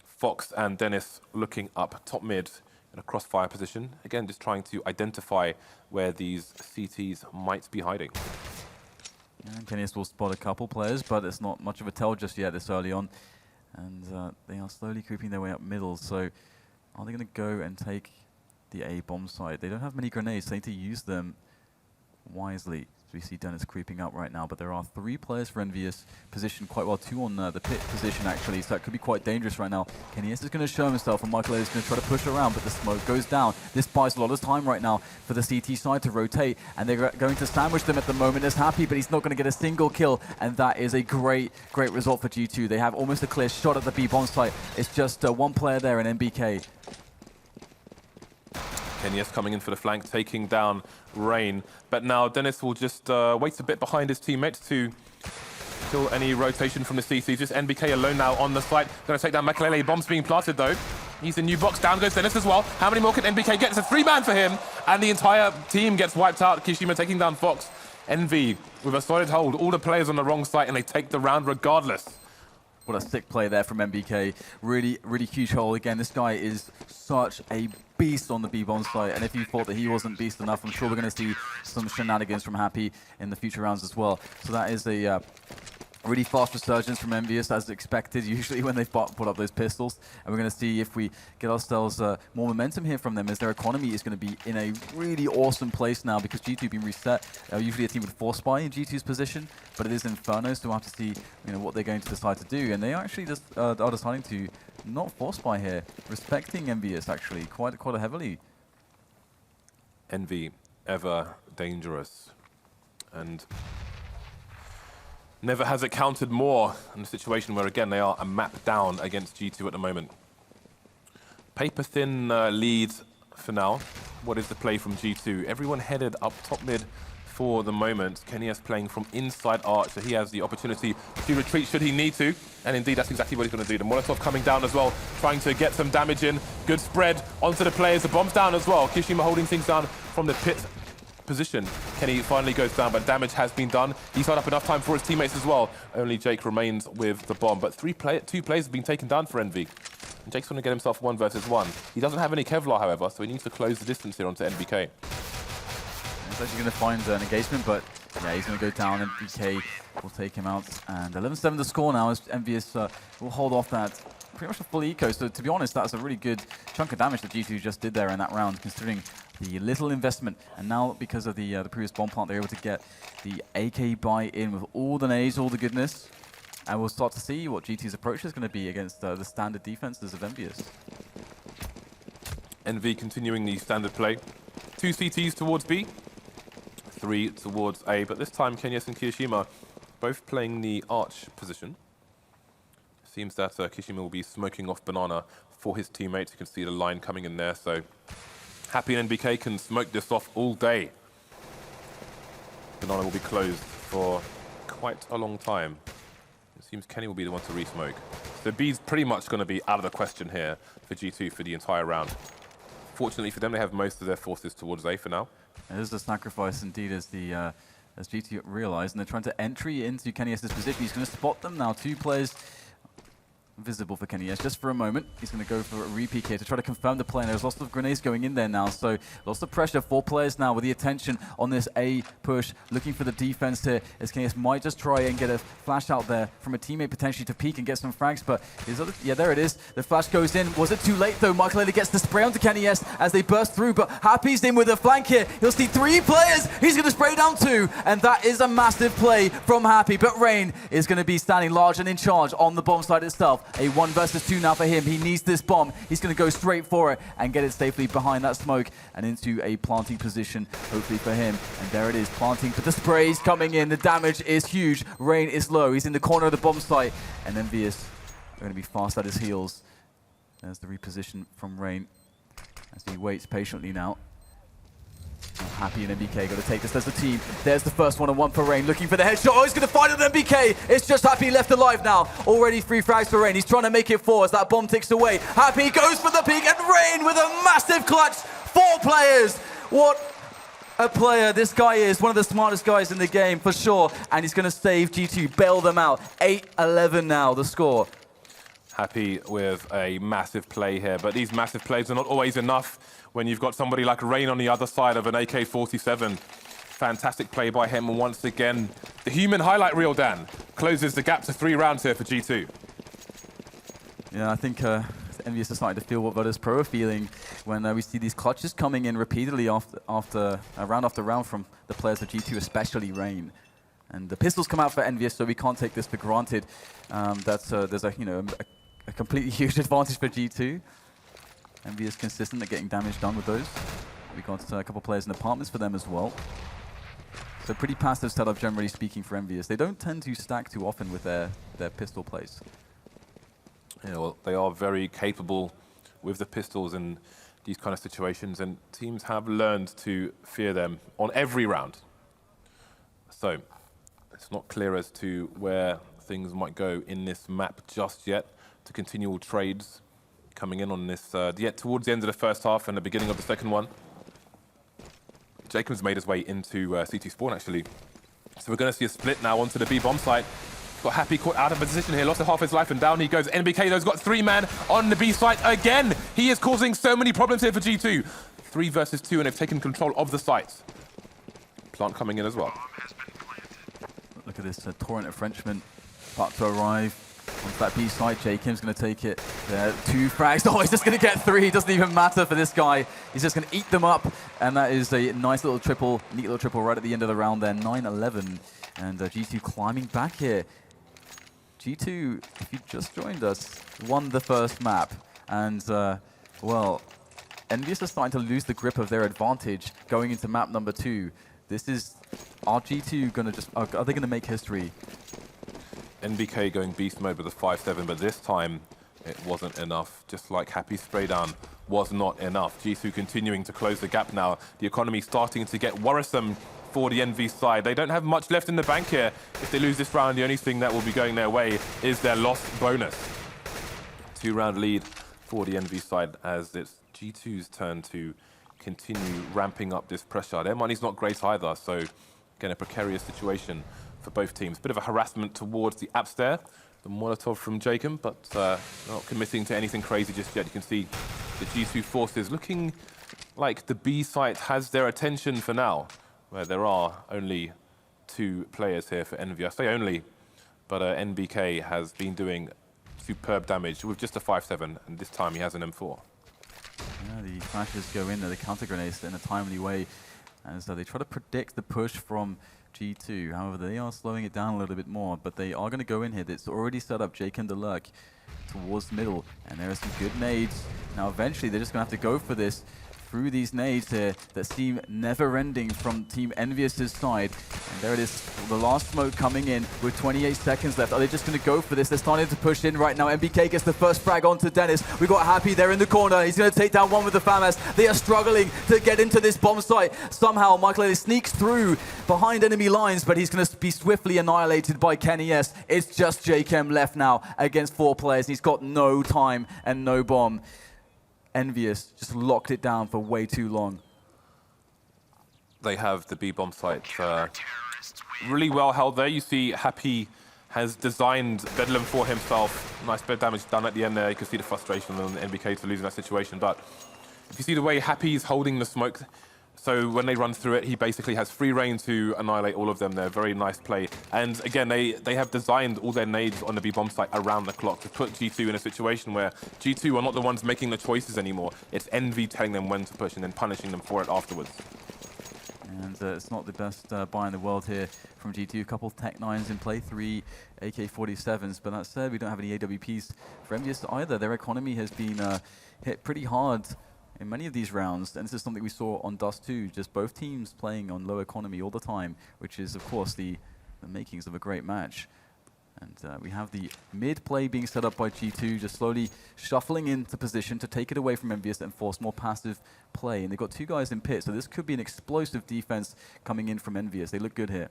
Fox and Dennis looking up top mid in a crossfire position. Again, just trying to identify where these CTs might be hiding. And Kennyus will spot a couple players, but it's not much of a tell just yet this early on. And they are slowly creeping their way up middle. So are they going to go and take the A bomb site? They don't have many grenades, so they need to use them wisely. So we see Dennis creeping up right now, but there are 3 players for EnVyUs positioned quite well, 2 on the pit position actually, so that could be quite dangerous right now. Kennyus is going to show himself, and Michael is going to try to push around, but the smoke goes down. This buys a lot of time right now for the CT side to rotate, and they're going to sandwich them at the moment. As Happy, but he's not going to get a single kill, and that is a great result for G2. They have almost a clear shot at the B-bomb site. It's just 1 player there in MBK. Kennyus coming in for the flank, taking down Rain. But now Dennis will just wait a bit behind his teammates to kill any rotation from the CC. Just NBK alone now on the site. Going to take down Makalele. Bomb's being planted though. He's in new box. Down goes Dennis as well. How many more can NBK get? It's a 3-man for him. And the entire team gets wiped out. Kishima taking down Fox. Envy with a solid hold. All the players on the wrong site, and they take the round regardless. What a sick play there from MBK. Really, really huge hole. Again, this guy is such a beast on the B-bomb site, and if you thought that he wasn't beast enough, I'm sure we're going to see some shenanigans from Happy in the future rounds as well. So that is a really fast resurgence from EnVyUs, as expected, usually when they put up those pistols. And we're going to see if we get ourselves more momentum here from them, as their economy is going to be in a really awesome place now, because G2 being reset. Usually a team with 4 spy in G2's position, but it is Inferno, so we'll have to see what they're going to decide to do. And they actually just are deciding to not 4 spy here, respecting EnVyUs actually quite heavily. Envy, ever dangerous. And Never has it counted more in a situation where, again, they are a map down against G2 at the moment. Paper-thin leads for now. What is the play from G2? Everyone headed up top mid for the moment. EnVyUs playing from inside Arch, so he has the opportunity to retreat should he need to. And indeed, that's exactly what he's going to do. The Molotov coming down as well, trying to get some damage in. Good spread onto the players. The bomb's down as well. Kishima holding things down from the pit position. Kenny finally goes down, but damage has been done. He's had up enough time for his teammates as well. Only Jake remains with the bomb, but two players have been taken down for Envy. And Jake's going to get himself 1 versus 1. He doesn't have any Kevlar, however, so he needs to close the distance here onto NBK. He's actually going to find an engagement, but yeah, he's going to go down. NBK will take him out, and 11-7 the score now as EnVyUs will hold off that pretty much a full eco. So to be honest, that's a really good chunk of damage that G2 just did there in that round, considering the little investment. And now, because of the previous bomb plant, they're able to get the AK buy in with all the nades, all the goodness. And we'll start to see what G2's approach is going to be against the standard defenses of EnVyUs. Envy continuing the standard play. 2 CTs towards B, 3 towards A, but this time EnVyUs and Kishima both playing the arch position. Seems that Kishima will be smoking off Banana for his teammates. You can see the line coming in there, so Happy and NBK can smoke this off all day. Banana will be closed for quite a long time. It seems Kenny will be the one to re-smoke. So B's pretty much going to be out of the question here for G2 for the entire round. Fortunately for them, they have most of their forces towards A for now. It is a sacrifice indeed, as G2 realize, and they're trying to entry into EnVyUs' position. He's going to spot them now. 2 players visible for EnVyUs just for a moment. He's going to go for a re-peek here to try to confirm the play. And there's lots of grenades going in there now, so lots of pressure. 4 players now with the attention on this A push, looking for the defense here, as EnVyUs might just try and get a flash out there from a teammate potentially to peek and get some frags, but his other, yeah, there it is. The flash goes in. Was it too late though? Michael Lely gets the spray onto EnVyUs as they burst through, but Happy's in with a flank here. He'll see 3 players. He's going to spray down 2, and that is a massive play from Happy, but Rain is going to be standing large and in charge on the bomb site itself. A 1 versus 2 now for him. He needs this bomb. He's going to go straight for it and get it safely behind that smoke and into a planting position, hopefully for him. And there it is, planting, but the spray's coming in. The damage is huge. Rain is low. He's in the corner of the bomb site, and EnVyUs are going to be fast at his heels. There's the reposition from Rain as he waits patiently now. Happy and NBK got to take this as a team. There's the first one-on-one for Rain, looking for the headshot. Oh, he's going to find it with NBK. It's just Happy left alive now. Already 3 frags for Rain. He's trying to make it 4 as that bomb ticks away. Happy goes for the peek, and Rain with a massive clutch. 4 players. What a player this guy is. One of the smartest guys in the game for sure. And he's going to save G2, bail them out. 8-11 now, the score. Happy with a massive play here, but these massive plays are not always enough when you've got somebody like Rain on the other side of an AK-47. Fantastic play by him once again. The human highlight reel, Dan, closes the gap to 3 rounds here for G2. Yeah, I think EnVyUs are starting to feel what Virtus Pro are feeling when we see these clutches coming in repeatedly after round from the players of G2, especially Rain. And the pistols come out for EnVyUs, so we can't take this for granted. There's a completely huge advantage for G2. EnVyUs consistent at getting damage done with those. We got a couple players in apartments for them as well. So pretty passive setup, generally speaking, for EnVyUs. They don't tend to stack too often with their pistol plays. Yeah, well, they are very capable with the pistols in these kind of situations, and teams have learned to fear them on every round. So it's not clear as to where things might go in this map just yet. To continual trades coming in on this, yet towards the end of the first half and the beginning of the second one. Jacobs made his way into CT spawn, actually. So we're going to see a split now onto the B bomb site. Got Happy caught out of position here, lost half his life, and down he goes. NBK, though's got 3-man on the B site again. He is causing so many problems here for G2. 3 versus 2, and they've taken control of the site. Plant coming in as well. Look at this torrent of Frenchmen about to arrive. Onto that B side, Jacob's going to take it. There, 2 frags. Oh, he's just going to get 3. It doesn't even matter for this guy. He's just going to eat them up. And that is a nice little triple, neat little triple right at the end of the round there. 9-11. And G2 climbing back here. G2, if you just joined us, won the first map. And, well, EnVyUs are starting to lose the grip of their advantage going into map number 2. This is, are G2 going to just, are they going to make history? NBK going beast mode with a 5-7, but this time it wasn't enough. Just like Happy's spray down was not enough. G2 continuing to close the gap now. The economy starting to get worrisome for the EnVy side. They don't have much left in the bank here. If they lose this round, the only thing that will be going their way is their loss bonus. 2-round lead for the EnVy side as it's G2's turn to continue ramping up this pressure. Their money's not great either, so again, a precarious situation for both teams. Bit of a harassment towards the apps there. The Molotov from Jacob, but not committing to anything crazy just yet. You can see the G2 forces looking like the B site has their attention for now, where there are only 2 players here for EnVy. I say only, but NBK has been doing superb damage with just a 5-7, and this time he has an M4. Yeah, the flashes go in there, the counter grenades in a timely way, and so they try to predict the push from G2. However, they are slowing it down a little bit more, but they are going to go in here. It's already set up Jake and the lurk towards the middle, and there are some good nades. Now, eventually, they're just going to have to go for this through these nades here that seem never-ending from Team EnVyUs' side. And there it is, the last smoke coming in with 28 seconds left. Are they just going to go for this? They're starting to push in right now. NBK gets the first frag onto Dennis. We've got Happy there in the corner. He's going to take down one with the FAMAS. They are struggling to get into this bomb site. Somehow, Michael Ellis sneaks through behind enemy lines, but he's going to be swiftly annihilated by Kenny S. It's just JKM left now against 4 players. He's got no time and no bomb. EnVyUs just locked it down for way too long. They have the B bomb site really well held there. You see Happy has designed Bedlam for himself. Nice bit of damage done at the end there. You can see the frustration on NBK to losing that situation. But if you see the way Happy's holding the smoke, so when they run through it, he basically has free reign to annihilate all of them there. Very nice play. And again, they have designed all their nades on the B bomb site around the clock to put G2 in a situation where G2 are not the ones making the choices anymore. It's EnVy telling them when to push and then punishing them for it afterwards. And it's not the best buy in the world here from G2. A couple Tech 9s in play, 3 AK-47s. But that said, we don't have any AWPs for EnVyUs either. Their economy has been hit pretty hard in many of these rounds, and this is something we saw on Dust 2, just both teams playing on low economy all the time, which is, of course, the makings of a great match. And we have the mid play being set up by G2, just slowly shuffling into position to take it away from EnVyUs and force more passive play. And they've got 2 guys in pit, so this could be an explosive defense coming in from EnVyUs. They look good here.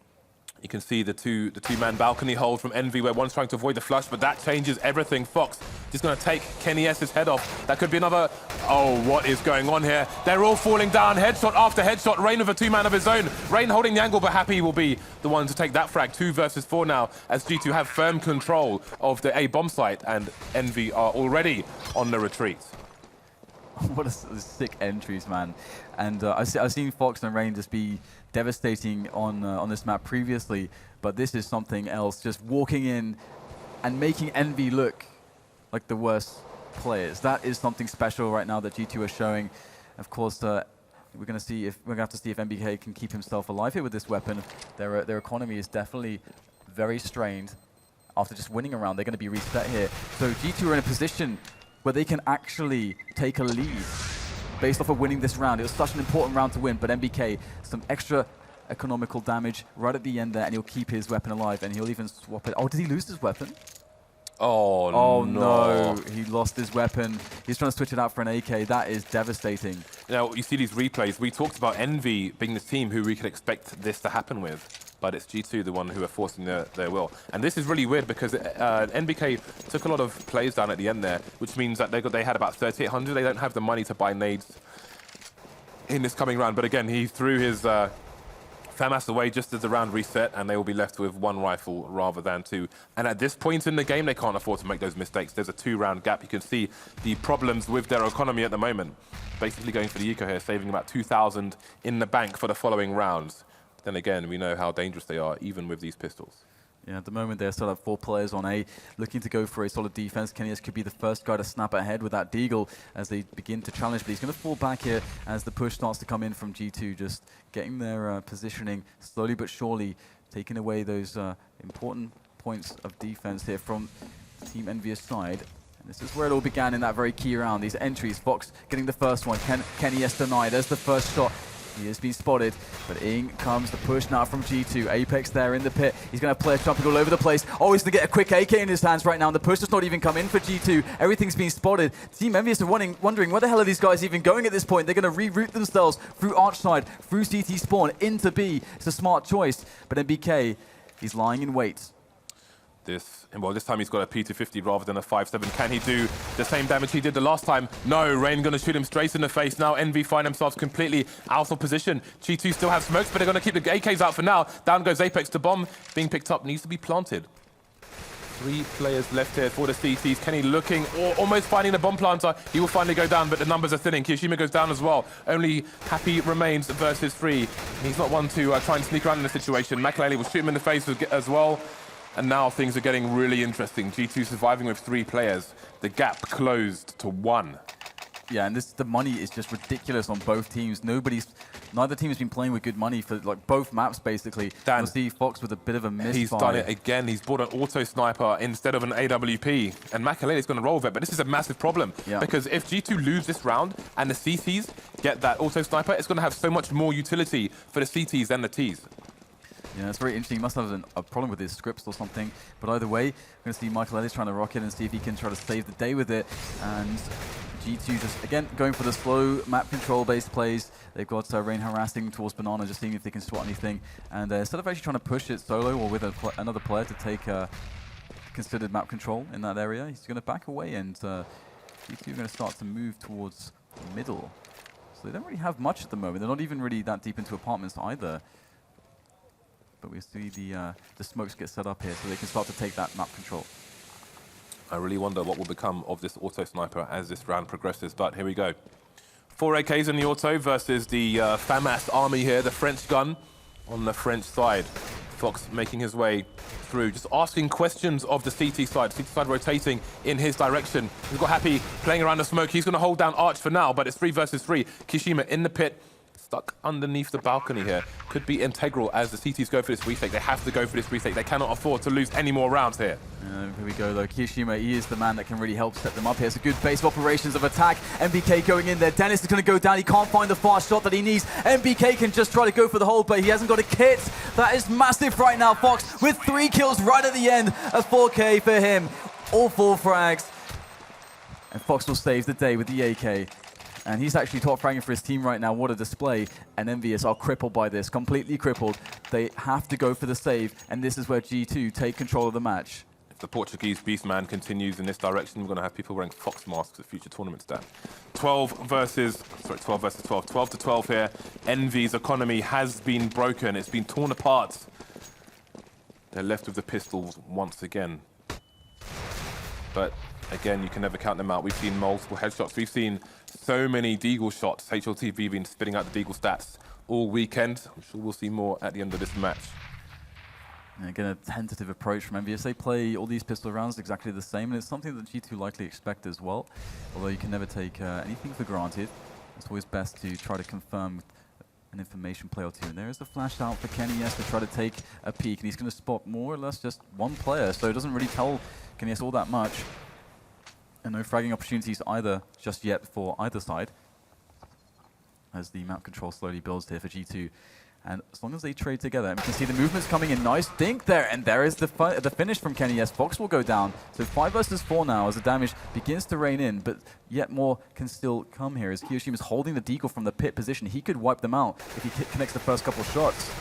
You can see the two-man balcony hold from EnVy where one's trying to avoid the flush, but that changes everything. Fox just going to take Kenny S's head off. That could be another... Oh, what is going on here? They're all falling down, headshot after headshot. Rain with a 2-man of his own. Rain holding the angle, but Happy will be the one to take that frag. 2 versus 4 now, as G2 have firm control of the A bomb site, and EnVy are already on the retreat. What a sick entries, man. And I've seen Fox and Rain just be devastating on this map previously, but this is something else. Just walking in and making EnVy look like the worst players. That is something special right now that G2 are showing. Of course, we're going to have to see if NBK can keep himself alive here with this weapon. Their economy is definitely very strained. After just winning a round, they're going to be reset here. So G2 are in a position where they can actually take a lead based off of winning this round. It was such an important round to win, but NBK, some extra economical damage right at the end there, and he'll keep his weapon alive, and he'll even swap it. Oh, did he lose his weapon? Oh no, he lost his weapon. He's trying to switch it out for an AK. That is devastating. Now, you see these replays. We talked about EnVy being the team who we could expect this to happen with, but it's G2 the one who are forcing their will. And this is really weird because NBK took a lot of plays down at the end there, which means that they had about 3,800. They don't have the money to buy nades in this coming round. But again, he threw his FAMAS away just as the round reset, and they will be left with 1 rifle rather than 2. And at this point in the game, they can't afford to make those mistakes. There's a 2-round gap. You can see the problems with their economy at the moment. Basically going for the eco here, saving about 2,000 in the bank for the following rounds. Then again, we know how dangerous they are, even with these pistols. Yeah, at the moment they're still at 4 players on A, looking to go for a solid defense. Kenny S could be the first guy to snap ahead with that deagle as they begin to challenge, but he's going to fall back here as the push starts to come in from G2, just getting their positioning slowly but surely, taking away those important points of defense here from Team EnVyUs side. And this is where it all began in that very key round. These entries, Fox getting the first one, Kenny S denied. There's the first shot. He has been spotted, but in comes the push now from G2. Apex there in the pit. He's going to have players jumping all over the place. Oh, he's going to get a quick AK in his hands right now, and the push does not even come in for G2. Everything's been spotted. Team EnVyUs are wondering where the hell are these guys even going at this point? They're going to reroute themselves through Archside, through CT spawn, into B. It's a smart choice, but MBK, he's lying in wait. This time he's got a P250 rather than a 5.7. Can he do the same damage he did the last time? No, Rain going to shoot him straight in the face. Now Envy find themselves completely out of position. G2 still have smokes, but they're going to keep the AKs out for now. Down goes Apex. The bomb being picked up needs to be planted. 3 players left here for the CTs. Kenny looking, or almost finding the bomb planter. He will finally go down, but the numbers are thinning. Kiyoshima goes down as well. Only Happy remains versus 3. He's not one to try and sneak around in the situation. Makalele will shoot him in the face as well. And now things are getting really interesting. G2 surviving with 3 players. The gap closed to 1. Yeah, and the money is just ridiculous on both teams. Neither team has been playing with good money for like both maps basically. Dan, you'll see Fox with a bit of a misfire. He's done it again. He's bought an auto sniper instead of an AWP. And Makalele's going to roll with it, but this is a massive problem. Yeah. Because if G2 lose this round and the CTs get that auto sniper, it's going to have so much more utility for the CTs than the Ts. Yeah, it's very interesting. He must have a problem with his scripts or something. But either way, we're going to see Michael Ellis trying to rock it and see if he can try to save the day with it. And G2 just, again, going for the slow map control-based plays. They've got Rain harassing towards Banana, just seeing if they can swat anything. And instead of actually trying to push it solo or with another player to take considered map control in that area, he's going to back away. And G2 are going to start to move towards the middle. So they don't really have much at the moment. They're not even really that deep into apartments either. But we see the smokes get set up here so they can start to take that map control. I really wonder what will become of this auto sniper as this round progresses, but here we go. 4 AKs in the auto versus the FAMAS army here, the French gun on the French side. Fox making his way through, just asking questions of the CT side rotating in his direction. We've got Happy playing around the smoke. He's going to hold down Arch for now, but it's 3 versus 3. Kiyoshima in the pit, stuck underneath the balcony here. Could be integral as the CTs go for this retake. They have to go for this retake. They cannot afford to lose any more rounds here. Here we go though. Kiyoshima, he is the man that can really help set them up here. It's a good base of operations of attack. MBK going in there. Dennis is going to go down. He can't find the fast shot that he needs. MBK can just try to go for the hole, but he hasn't got a kit. That is massive right now. Fox with 3 kills right at the end. A 4K for him. All 4 frags. And Fox will save the day with the AK. And he's actually top fragging for his team right now. What a display. And EnVyUs are crippled by this, completely crippled. They have to go for the save, and this is where G2 take control of the match. If the Portuguese Beastman continues in this direction, we're going to have people wearing Fox masks at future tournaments, Dan. 12 versus 12. 12 to 12 here. Envy's economy has been broken. It's been torn apart. They're left with the pistols once again. But again, you can never count them out. We've seen multiple headshots. We've seen so many Deagle shots. HLTV been spitting out the Deagle stats all weekend. I'm sure we'll see more at the end of this match. And again, a tentative approach from EnVyUs. They play all these pistol rounds exactly the same, and it's something that G2 likely expect as well. Although you can never take anything for granted. It's always best to try to confirm an information play or two. And there is the flash out for Kenny S to try to take a peek, and he's going to spot more or less just one player, so it doesn't really tell Kenny S all that much. And no fragging opportunities either just yet for either side as the map control slowly builds here for G2. And as long as they trade together, and we can see the movements coming in. Nice dink there, and there is the finish from Kenny S. Fox will go down. So 5 versus 4 now as the damage begins to rain in, but yet more can still come here as Kiyoshima is holding the deagle from the pit position. He could wipe them out if he connects the first couple shots.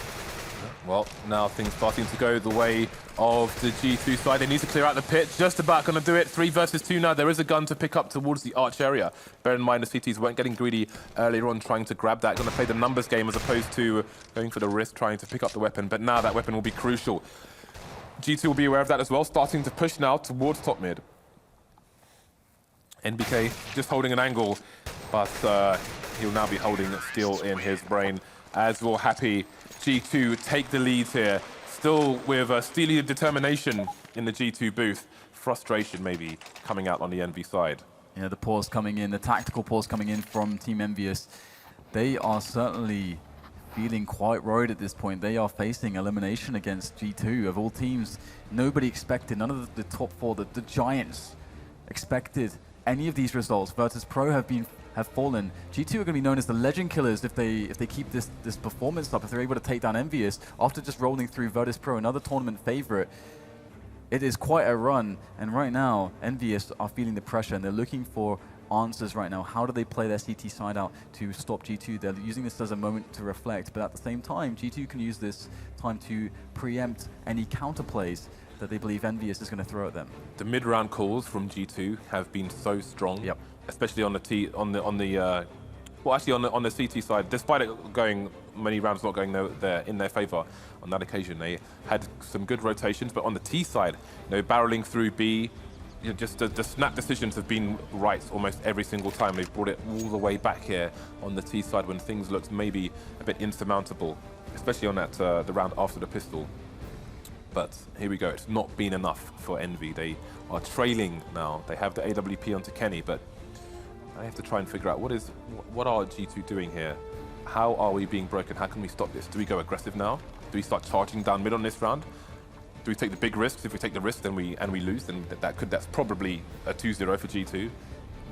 Well, now things starting to go the way of the G2 side. They need to clear out the pit. Just about going to do it. 3 versus 2 now. There is a gun to pick up towards the arch area. Bear in mind, the CTs weren't getting greedy earlier on trying to grab that. Going to play the numbers game as opposed to going for the risk trying to pick up the weapon. But now that weapon will be crucial. G2 will be aware of that as well. Starting to push now towards top mid. NBK just holding an angle, but he'll now be holding steel in his brain. As will Happy. G2 take the lead here, still with a steely determination in the G2 booth. Frustration maybe coming out on the Envy side. Yeah, the pause coming in, the tactical pause coming in from Team EnVyUs. They are certainly feeling quite worried at this point. They are facing elimination against G2 of all teams. Nobody expected, none of the top 4, the giants expected any of these results. Virtus Pro have been have fallen. G2 are going to be known as the legend killers if they keep this performance up, if they're able to take down EnVyUs after just rolling through Virtus Pro, another tournament favorite. It is quite a run, and right now EnVyUs are feeling the pressure and they're looking for answers right now. How do they play their CT side out to stop G2? They're using this as a moment to reflect, but at the same time, G2 can use this time to preempt any counter plays that they believe EnVyUs is going to throw at them. The mid-round calls from G2 have been so strong, Yep. especially on the CT side. Despite it going many rounds not going there in their favor on that occasion, they had some good rotations. But on the T side, barreling through B, just the snap decisions have been right almost every single time. They've brought it all the way back here on the T side when things looked maybe a bit insurmountable, especially on that the round after the pistol. But here we go. It's not been enough for Envy. They are trailing now. They have the AWP onto Kenny, but I have to try and figure out what are G2 doing here? How are we being broken? How can we stop this? Do we go aggressive now? Do we start charging down mid on this round? Do we take the big risks? If we take the risk, then we lose. Then that's probably a 2-0 for G2.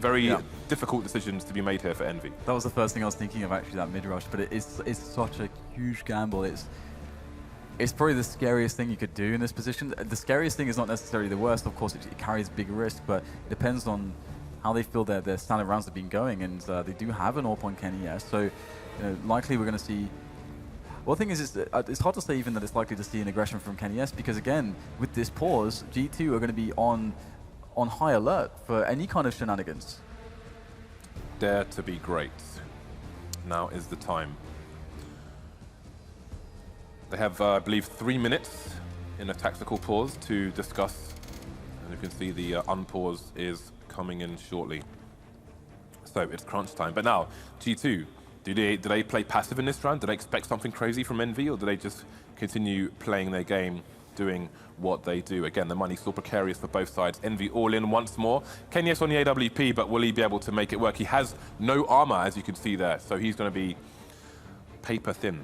Very difficult decisions to be made here for Envy. That was the first thing I was thinking of, actually, that mid rush. But it's such a huge gamble. It's probably the scariest thing you could do in this position. The scariest thing is not necessarily the worst. Of course, it carries big risk, but it depends on how they feel their standard rounds have been going, and they do have an AWP on Kenny, yes. So likely we're going to see. Well, the thing is, it's hard to say even that it's likely to see an aggression from Kenny S, because again, with this pause, G2 are going to be on high alert for any kind of shenanigans. Dare to be great. Now is the time. They have, I believe, 3 minutes in a tactical pause to discuss, and you can see the unpause is coming in shortly. So it's crunch time. But now, G2. Do they play passive in this round? Do they expect something crazy from Envy, or do they just continue playing their game, doing what they do? Again, the money's still precarious for both sides. Envy all in once more. Kenyes on the AWP, but will he be able to make it work? He has no armor, as you can see there, so he's going to be paper thin.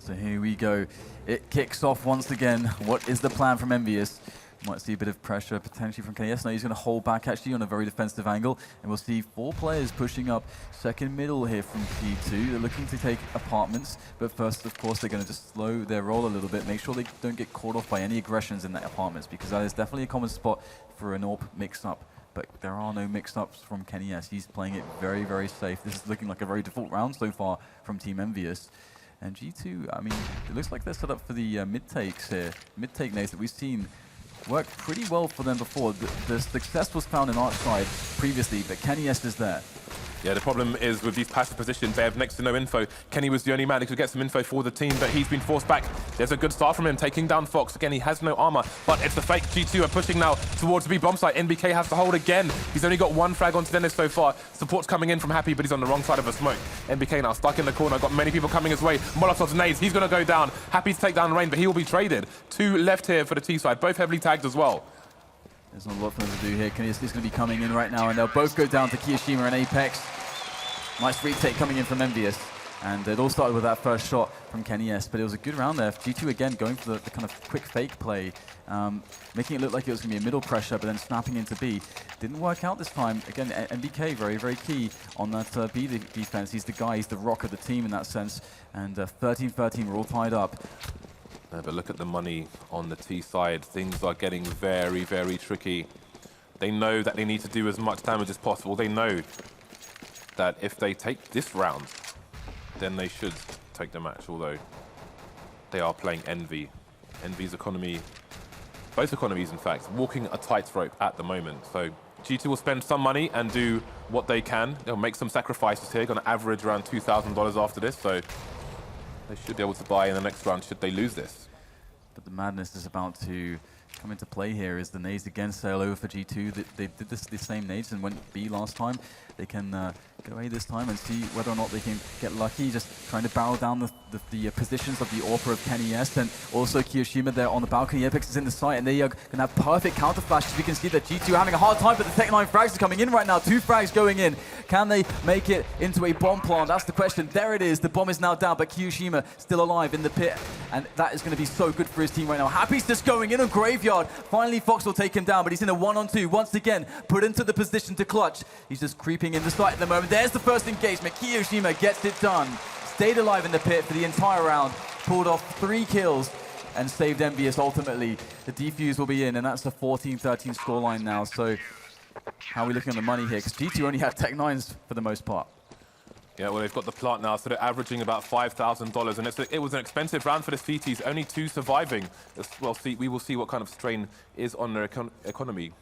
So here we go. It kicks off once again. What is the plan from EnVyUs? Might see a bit of pressure potentially from KS. Now he's going to hold back actually on a very defensive angle. And we'll see 4 players pushing up second middle here from G2. They're looking to take apartments. But first, of course, they're going to just slow their roll a little bit. Make sure they don't get caught off by any aggressions in that apartments, because that is definitely a common spot for an AWP mix-up. But there are no mix-ups from Kenny S. He's playing it very, very safe. This is looking like a very default round so far from Team EnVyUs. And G2, I mean, it looks like they're set up for the mid-takes here. Mid-take nades that we've seen worked pretty well for them before. The success was found in Arch side previously, but Kenny S is there. Yeah, the problem is with these passive positions, they have next to no info. Kenny was the only man who could get some info for the team, but he's been forced back. There's a good start from him, taking down Fox. Again, he has no armor, but it's the fake. G2 are pushing now towards the B bomb site. NBK has to hold again. He's only got 1 frag onto Dennis so far. Support's coming in from Happy, but he's on the wrong side of a smoke. NBK now stuck in the corner, got many people coming his way. Molotov's nades, he's gonna go down. Happy to take down Rain, but he will be traded. 2 left here for the T side, both heavily tagged as well. There's not a lot for them to do here. Kenny S is gonna be coming in right now, and they'll both go down to Kiyoshima and Apex. Nice retake coming in from EnVyUs, and it all started with that first shot from Kenny S, but it was a good round there. G2 again going for the kind of quick fake play, making it look like it was going to be a middle pressure, but then snapping into B. Didn't work out this time. Again, NBK very, very key on that B defense. He's the guy, he's the rock of the team in that sense, and 13-13, we're all tied up. But look at the money on the T side. Things are getting very, very tricky. They know that they need to do as much damage as possible. They know that if they take this round, then they should take the match, although they are playing Envy. Envy's economy, both economies in fact, walking a tightrope at the moment. So G2 will spend some money and do what they can. They'll make some sacrifices here, gonna average around $2,000 after this, so they should be able to buy in the next round should they lose this. But the madness is about to come into play here as the nades again sail over for G2. They did the same nades and went B last time. They can go A this time and see whether or not they can get lucky, just trying to barrel down the positions of the AWPer of Kenny S, and also Kiyoshima there on the balcony. Apex is in the site, and they are going to have perfect counter flashes. We can see that G2 are having a hard time, but the Tech 9 frags are coming in right now. 2 frags going in. Can they make it into a bomb plant? That's the question. There it is. The bomb is now down, but Kiyoshima still alive in the pit, and that is going to be so good for his team right now. Happy's just going in on Grave graveyard. Finally, Fox will take him down, but he's in a 1-on-2. Once again, put into the position to clutch. He's just creeping in the site at the moment. There's the first engagement. Kiyoshima gets it done. Stayed alive in the pit for the entire round. Pulled off 3 kills and saved EnVyUs ultimately. The defuse will be in, and that's a 14-13 scoreline now. So how are we looking on the money here? Because G2 only had Tech 9s for the most part. Yeah, well, they've got the plant now, so they're averaging about $5,000, and it was an expensive round for the CTs, only 2 surviving. Well, we will see what kind of strain is on their economy.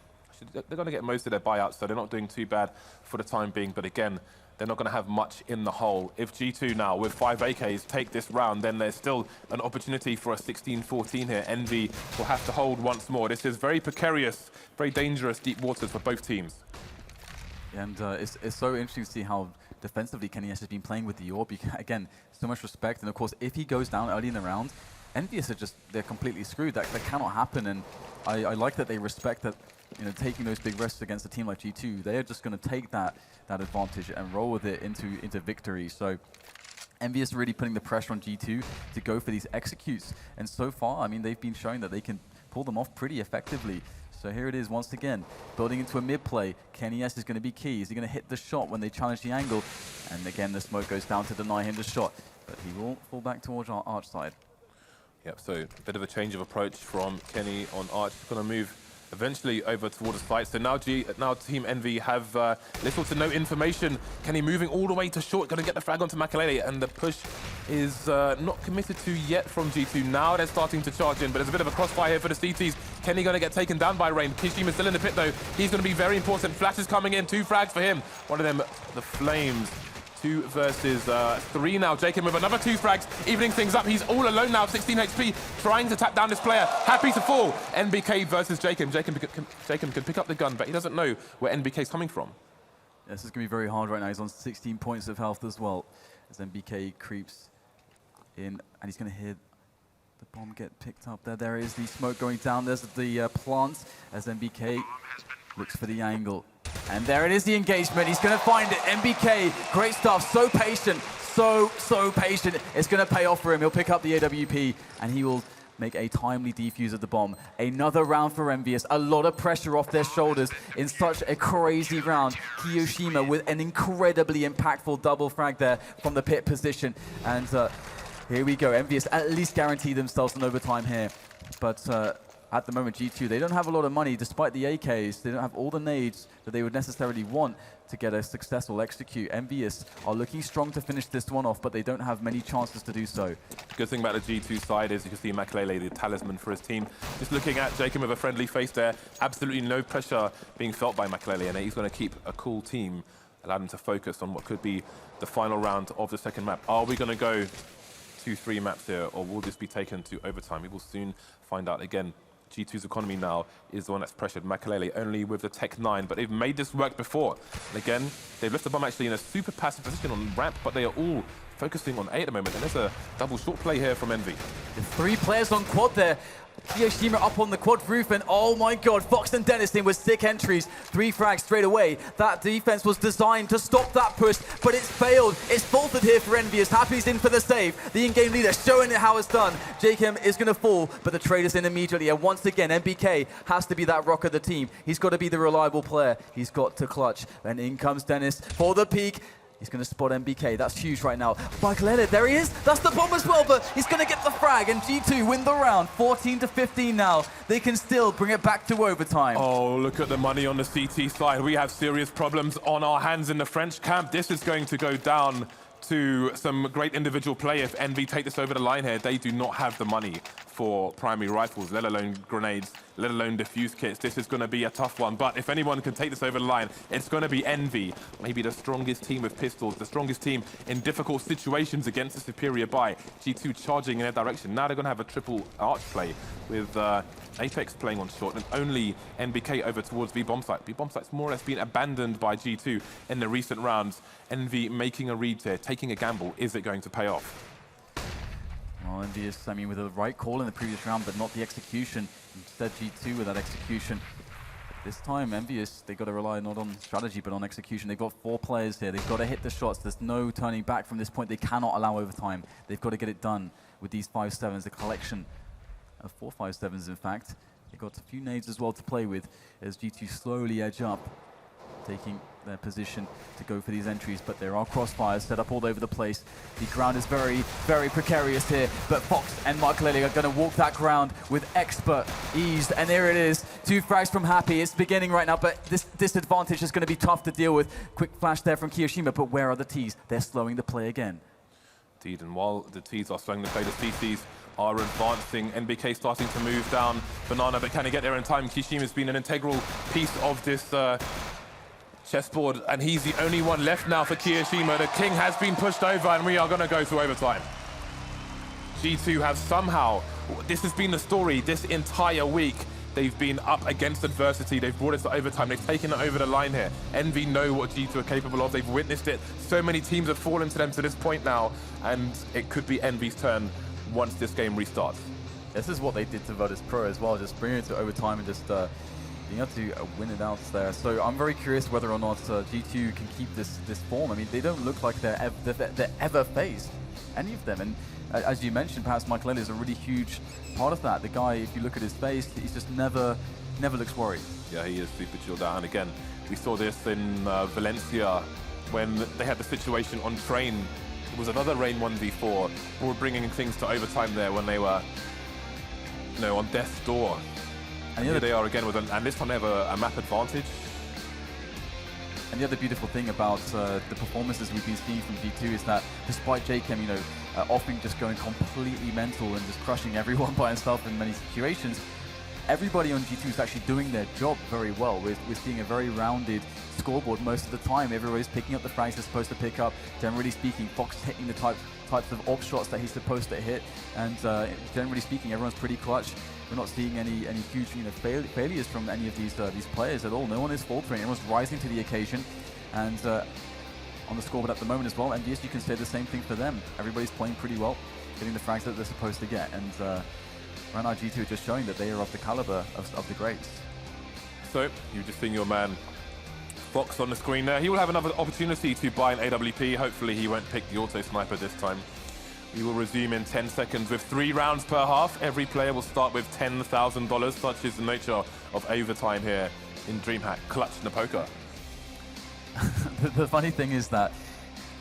They're going to get most of their buyouts, so they're not doing too bad for the time being, but again, they're not going to have much in the hole. If G2 now, with 5 AKs, take this round, then there's still an opportunity for a 16-14 here. Envy will have to hold once more. This is very precarious, very dangerous deep waters for both teams. And it's so interesting to see how defensively KennyS has been playing with the AWP. Again, so much respect. And of course, if he goes down early in the round, EnVyUs are just, they're completely screwed. That cannot happen. And I like that they respect that, you know, taking those big risks against a team like G2, they're just going to take that advantage and roll with it into victory. So EnVyUs really putting the pressure on G2 to go for these executes. And so far, I mean, they've been showing that they can pull them off pretty effectively. So here it is once again, building into a mid play. KennyS is going to be key. Is he going to hit the shot when they challenge the angle? And again, the smoke goes down to deny him the shot. But he will fall back towards our arch side. Yep, so a bit of a change of approach from Kenny on arch. He's going to move eventually over towards the site. So now Team Envy have little to no information. Kenny moving all the way to short, going to get the frag onto Makalele, and the push is not committed to yet from G2. Now they're starting to charge in, but there's a bit of a crossfire here for the CTs. Kenny going to get taken down by Rain. Kishima's still in the pit though. He's going to be very important. Flash is coming in, 2 frags for him. One of them, the Flames. 2 versus 3 now. Jacob with another 2 frags, evening things up. He's all alone now, 16 HP, trying to tap down this player. Happy to fall. NBK versus Jacob. Jacob can pick up the gun, but he doesn't know where NBK's coming from. Yeah, this is going to be very hard right now. He's on 16 points of health as well, as NBK creeps in, and he's going to hear the bomb get picked up there. There is the smoke going down. There's the plant as NBK looks for the angle. And there it is, the engagement. He's going to find it. NBK, great stuff. So patient. So patient. It's going to pay off for him. He'll pick up the AWP, and he will make a timely defuse of the bomb. Another round for EnVyUs. A lot of pressure off their shoulders in such a crazy round. Kiyoshima with an incredibly impactful double frag there from the pit position. And here we go. EnVyUs at least guarantee themselves an overtime here. But at the moment, G2, they don't have a lot of money despite the AKs. They don't have all the nades that they would necessarily want to get a successful execute. EnVyUs are looking strong to finish this one off, but they don't have many chances to do so. Good thing about the G2 side is you can see Makalele, the talisman for his team, just looking at Jacob with a friendly face there. Absolutely no pressure being felt by Makalele, and he's going to keep a cool team, allow them to focus on what could be the final round of the second map. Are we going to go 2-3 maps here, or will this be taken to overtime? We will soon find out. Again, G2's economy now is the one that's pressured. Makalele only with the Tech 9, but they've made this work before. And again, they've left the bomb actually in a super passive position on ramp, but they are all focusing on A at the moment. And there's a double short play here from Envy. The 3 players on quad there. Kiyoshima up on the quad roof, and oh my god, Fox and Dennis in with sick entries. 3 frags straight away. That defense was designed to stop that push, but it's failed. It's faltered here for EnVyUs. Happy's in for the save. The in-game leader showing it how it's done. Jacob is going to fall, but the trader's in immediately. And once again, MBK has to be that rock of the team. He's got to be the reliable player. He's got to clutch. And in comes Dennis for the peak. He's going to spot MBK. That's huge right now. Makalele, there he is. That's the bomb as well, but he's going to get the frag, and G2 win the round. 14-15 now. They can still bring it back to overtime. Oh, look at the money on the CT side. We have serious problems on our hands in the French camp. This is going to go down to some great individual play if Envy take this over the line here. They do not have the money for primary rifles, let alone grenades, let alone diffuse kits. This is going to be a tough one, but if anyone can take this over the line, it's going to be Envy. Maybe the strongest team with pistols, the strongest team in difficult situations against a superior buy. G2 charging in their direction. Now they're going to have a triple arch play with Apex playing on short and only NBK over towards B-bomb site. B-bomb site's more or less been abandoned by G2 in the recent rounds. Envy making a read here, taking a gamble. Is it going to pay off? Well, EnVyUs, I mean, with the right call in the previous round, but not the execution. Instead, G2 with that execution. This time, EnVyUs, they've got to rely not on strategy, but on execution. They've got 4 players here. They've got to hit the shots. There's no turning back from this point. They cannot allow overtime. They've got to get it done with these 5-7s, a collection of 4 5-7s, in fact. They've got a few nades as well to play with as G2 slowly edge up, taking their position to go for these entries, but there are crossfires set up all over the place. The ground is very, very precarious here, but Fox and Markleli are going to walk that ground with expert ease, and there it is. 2 frags from Happy. It's beginning right now, but this disadvantage is going to be tough to deal with. Quick flash there from Kiyoshima, but where are the Ts? They're slowing the play again. Indeed, and while the Ts are slowing the play, the CCs are advancing. NBK starting to move down Banana, but can he get there in time? Kishima's been an integral piece of this chessboard, and he's the only one left now for Kiyoshima. The king has been pushed over, and we are going to go to overtime. G2 have somehow, this has been the story this entire week. They've been up against adversity. They've brought it to overtime. They've taken it over the line here. Envy know what G2 are capable of. They've witnessed it. So many teams have fallen to them to this point now, and it could be Envy's turn once this game restarts. This is what they did to Virtus Pro as well, just bringing it to overtime and just being able to win it out there. So I'm very curious whether or not G2 can keep this form. I mean, they don't look like they're ever faced any of them. And as you mentioned, perhaps Michael Elliott is a really huge part of that. The guy, if you look at his face, he's just never looks worried. Yeah, he is super chilled out. And again, we saw this in Valencia when they had the situation on Train. It was another Rain 1v4. We were bringing things to overtime there when they were, you know, on death's door. And here they are again with and this time they have a map advantage. And the other beautiful thing about the performances we've been seeing from G2 is that despite JChem, you know, often just going completely mental and just crushing everyone by himself in many situations, everybody on G2 is actually doing their job very well. We're seeing a very rounded scoreboard most of the time. Everybody's picking up the frags they're supposed to pick up. Generally speaking, Fox hitting the types of op shots that he's supposed to hit. And generally speaking, everyone's pretty clutch. We're not seeing any huge, you know, failures from any of these players at all. No one is faltering. Everyone's rising to the occasion. And on the scoreboard at the moment as well, EnVyUs, you can say the same thing for them. Everybody's playing pretty well, getting the frags that they're supposed to get. And right now, G2 are just showing that they are of the caliber of the greats. So, you've just seen your man Fox on the screen there. He will have another opportunity to buy an AWP. Hopefully, he won't pick the auto sniper this time. We will resume in 10 seconds with 3 rounds per half. Every player will start with $10,000. Such is the nature of overtime here in DreamHack Cluj-Napoca. The funny thing is that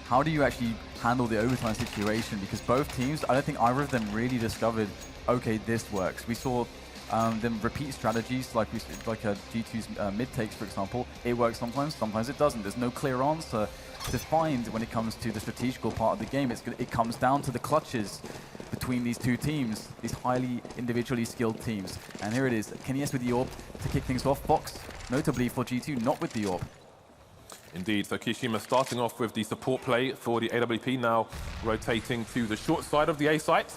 how do you actually handle the overtime situation? Because both teams, I don't think either of them really discovered, okay, this works. We saw them repeat strategies like G2's mid takes, for example. It works sometimes, sometimes it doesn't. There's no clear answer to find when it comes to the strategical part of the game. It comes down to the clutches between these two teams, these highly individually skilled teams. And here it is, KennyS with the AWP to kick things off. Fox, notably for G2, not with the AWP. Indeed, so Kiyoshima starting off with the support play for the AWP, now rotating to the short side of the A site.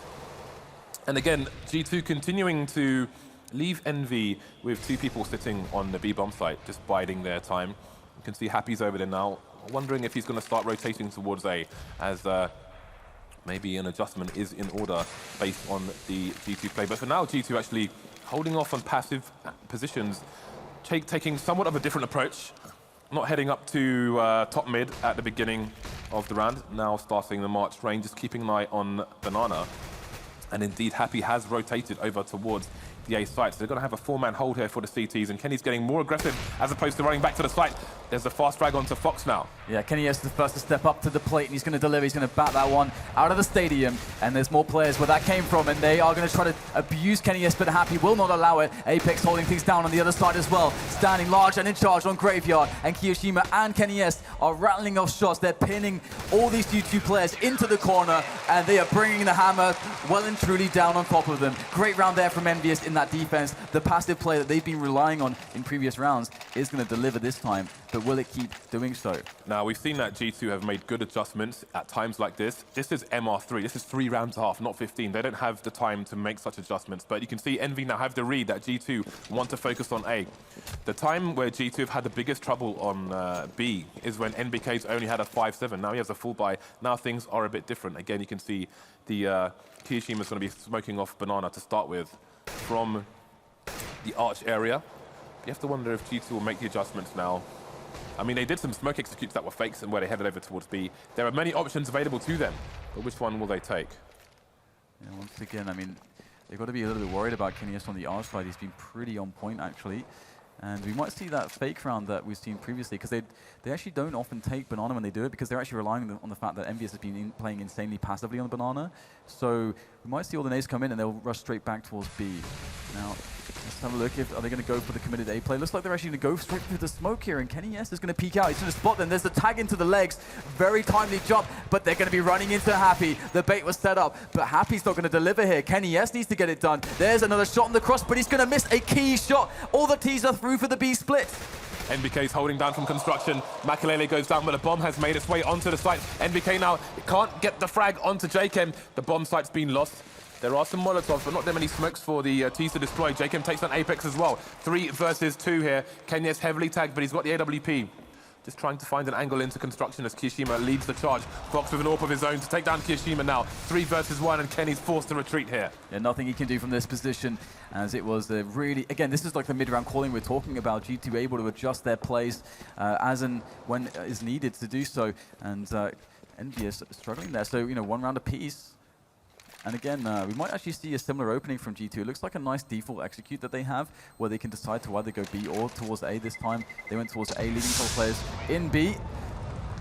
And again, G2 continuing to leave Envy with 2 people sitting on the B bomb site, just biding their time. You can see Happy's over there now, wondering if he's going to start rotating towards A, as maybe an adjustment is in order based on the G2 play. But for now, G2 actually holding off on passive positions, taking somewhat of a different approach. Not heading up to top mid at the beginning of the round, now starting the March Rain, just keeping an eye on Banana. And indeed, Happy has rotated over towards the A site. So they're going to have a 4-man hold here for the CTs, and Kenny's getting more aggressive as opposed to running back to the site. There's a fast drag onto Fox now. Yeah, KennyS is the first to step up to the plate, and he's going to deliver. He's going to bat that one out of the stadium, and there's more players where that came from, and they are going to try to abuse KennyS, but Happy will not allow it. Apex holding things down on the other side as well, standing large and in charge on Graveyard, and Kiyoshima and KennyS are rattling off shots. They're pinning all these G2 players into the corner, and they are bringing the hammer well and truly down on top of them. Great round there from EnVyUs in that defense. The passive play that they've been relying on in previous rounds is going to deliver this time, but will it keep doing so? Now, we've seen that G2 have made good adjustments at times like this. This is MR3. This is 3 rounds and a half, not 15. They don't have the time to make such adjustments, but you can see Envy now have the read that G2 want to focus on A. The time where G2 have had the biggest trouble on B is when NBK's only had a 5-7. Now he has a full buy. Now things are a bit different. Again, you can see the Kiyoshima's going to be smoking off Banana to start with from the arch area. You have to wonder if G2 will make the adjustments now. I mean, they did some smoke executes that were fakes and where they headed over towards B. There are many options available to them, but which one will they take? Yeah, once again, I mean, they've got to be a little bit worried about KennyS on the R side. He's been pretty on point, actually. And we might see that fake round that we've seen previously, because they actually don't often take banana when they do it, because they're actually relying on the fact that EnVyUs has been playing insanely passively on the banana. So we might see all the nades come in and they'll rush straight back towards B. Now, let's have a look. Are they going to go for the committed A play? Looks like they're actually going to go straight through the smoke here, and KennyS is going to peek out. He's going to spot them. There's the tag into the legs. Very timely jump, but they're going to be running into Happy. The bait was set up, but Happy's not going to deliver here. KennyS needs to get it done. There's another shot on the cross, but he's going to miss a key shot. All the T's are through for the B split. NBK is holding down from construction. Makalele goes down, but the bomb has made its way onto the site. NBK now can't get the frag onto JKem. The bomb site's been lost. There are some Molotovs, but not that many smokes for the T's to destroy. JKem takes on Apex as well. 3 versus 2 here. KennyS heavily tagged, but he's got the AWP. Just trying to find an angle into construction as Kiyoshima leads the charge. Fox with an AWP of his own to take down Kiyoshima now. 3 versus 1, and Kenny's forced to retreat here. Yeah, nothing he can do from this position, as it was really, again, this is like the mid-round calling we're talking about. G2 able to adjust their plays as and when is needed to do so, and EnVyUs struggling there. So, you know, 1 round apiece. And again, we might actually see a similar opening from G2. It looks like a nice default execute that they have, where they can decide to either go B or towards A this time. They went towards A, leading top players in B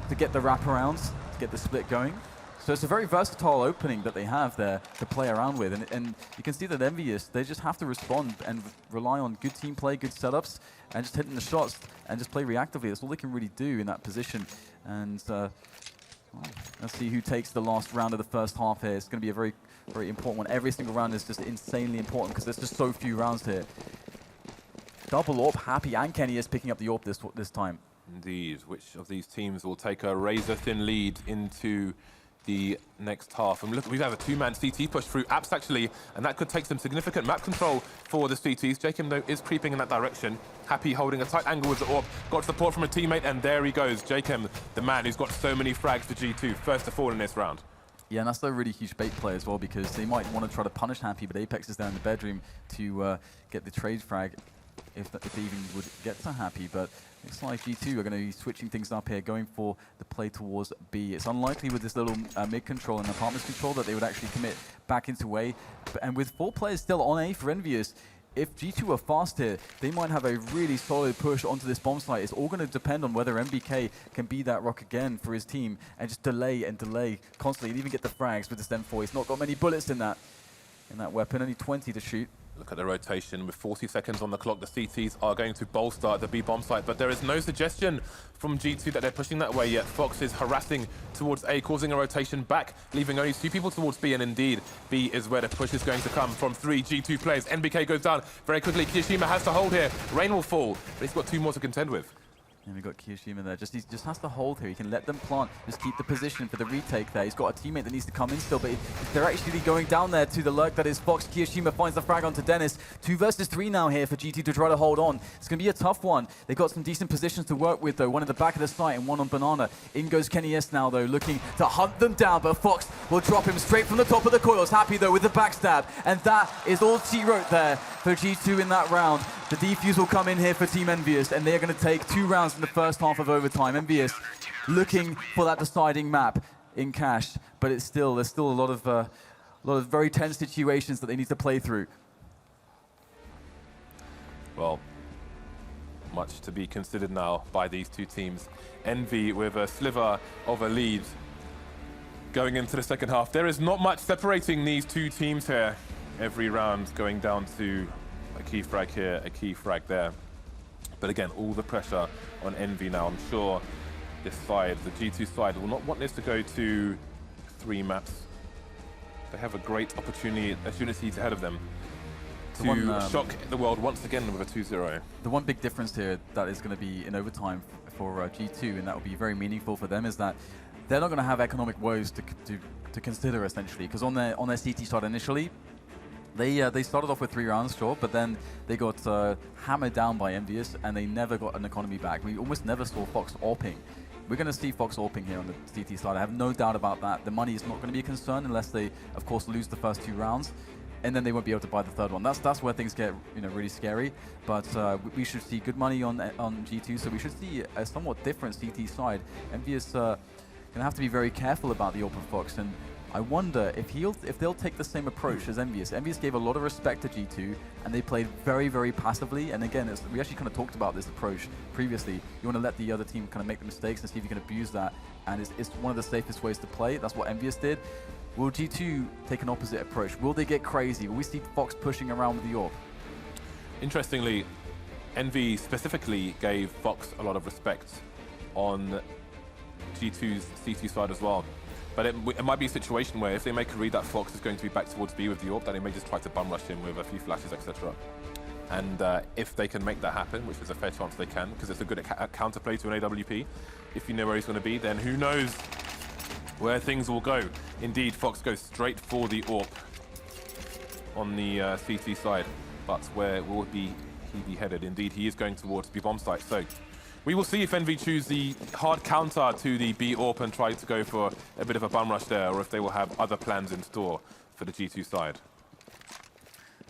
to get the wraparounds, to get the split going. So it's a very versatile opening that they have there to play around with. And you can see that EnVyUs, they just have to respond and rely on good team play, good setups, and just hitting the shots and just play reactively. That's all they can really do in that position. And let's see who takes the last round of the first half here. It's going to be a very, very important one. Every single round is just insanely important because there's just so few rounds here. Double AWP, Happy and KennyS picking up the AWP this time. Indeed. Which of these teams will take a razor-thin lead into the next half? And look, we have a 2-man CT push through Apps actually, and that could take some significant map control for the CTs. JKem though is creeping in that direction. Happy holding a tight angle with the AWP, got support from a teammate, and there he goes. JKem, the man who's got so many frags for G2, first to fall in this round. Yeah, and that's a really huge bait play as well, because they might want to try to punish Happy, but Apex is down in the bedroom to get the trade frag if they even would get to Happy. But looks like G2 are going to be switching things up here, going for the play towards B. It's unlikely with this little mid control and apartments control that they would actually commit back into A. And with 4 players still on A for EnVyUs, if G2 are fast here, they might have a really solid push onto this bomb site. It's all going to depend on whether MBK can be that rock again for his team and just delay and delay constantly and even get the frags with this M4. He's not got many bullets in that weapon, only 20 to shoot. Look at the rotation. With 40 seconds on the clock, the CTs are going to bolster the B bomb site, but there is no suggestion from G2 that they're pushing that way yet. Fox is harassing towards A, causing a rotation back, leaving only 2 people towards B, and indeed, B is where the push is going to come from 3 G2 players. NBK goes down very quickly. Kiyoshima has to hold here. Rain will fall, but he's got 2 more to contend with. And we've got Kiyoshima there. He just has to hold here. He can let them plant, just keep the position for the retake there. He's got a teammate that needs to come in still, but if they're actually going down there to the lurk that is Fox, Kiyoshima finds the frag onto Dennis. 2 versus 3 now here for G2 to try to hold on. It's going to be a tough one. They've got some decent positions to work with, though. One at the back of the site and one on Banana. In goes KennyS now, though, looking to hunt them down, but Fox will drop him straight from the top of the coils. Happy, though, with the backstab. And that is all she wrote there for G2 in that round. The defuse will come in here for Team EnVyUs, and they're going to take 2 rounds in the first half of overtime. EnVyUs looking for that deciding map in cash, but there's still a lot of very tense situations that they need to play through. Well, much to be considered now by these 2 teams. Envy with a sliver of a lead going into the second half. There is not much separating these 2 teams here. Every round going down to a key frag here, a key frag there. But again, all the pressure on Envy now. I'm sure this side, the G2 side, will not want this to go to 3 maps. They have a great opportunity ahead of them to shock the world once again with a 2-0. The one big difference here that is going to be in overtime for G2, and that will be very meaningful for them, is that they're not going to have economic woes to consider, essentially, because on their CT side initially, they started off with 3 rounds, sure, but then they got hammered down by EnVyUs, and they never got an economy back. We almost never saw Fox AWPing. We're going to see Fox AWPing here on the CT side. I have no doubt about that. The money is not going to be a concern unless they, of course, lose the first 2 rounds, and then they won't be able to buy the 3rd one. That's where things get really scary. But we should see good money on G2, so we should see a somewhat different CT side. EnVyUs going to have to be very careful about the AWP of Fox, and I wonder if they'll take the same approach as EnVyUs. EnVyUs gave a lot of respect to G2, and they played very, very passively. And again, we actually kind of talked about this approach previously. You want to let the other team kind of make the mistakes and see if you can abuse that. And it's one of the safest ways to play. That's what EnVyUs did. Will G2 take an opposite approach? Will they get crazy? Will we see Fox pushing around with the AWP? Interestingly, Envy specifically gave Fox a lot of respect on G2's CT side as well. But it might be a situation where if they make a read that Fox is going to be back towards B with the AWP, then they may just try to bum rush him with a few flashes, etc. And if they can make that happen, which is a fair chance they can, because it's a good counterplay to an AWP, if you know where he's going to be, then who knows where things will go. Indeed, Fox goes straight for the AWP on the CT side, but where will he be headed? Indeed, he is going towards B bomb site. So we will see if Envy choose the hard counter to the B AWP and try to go for a bit of a bum rush there, or if they will have other plans in store for the G2 side.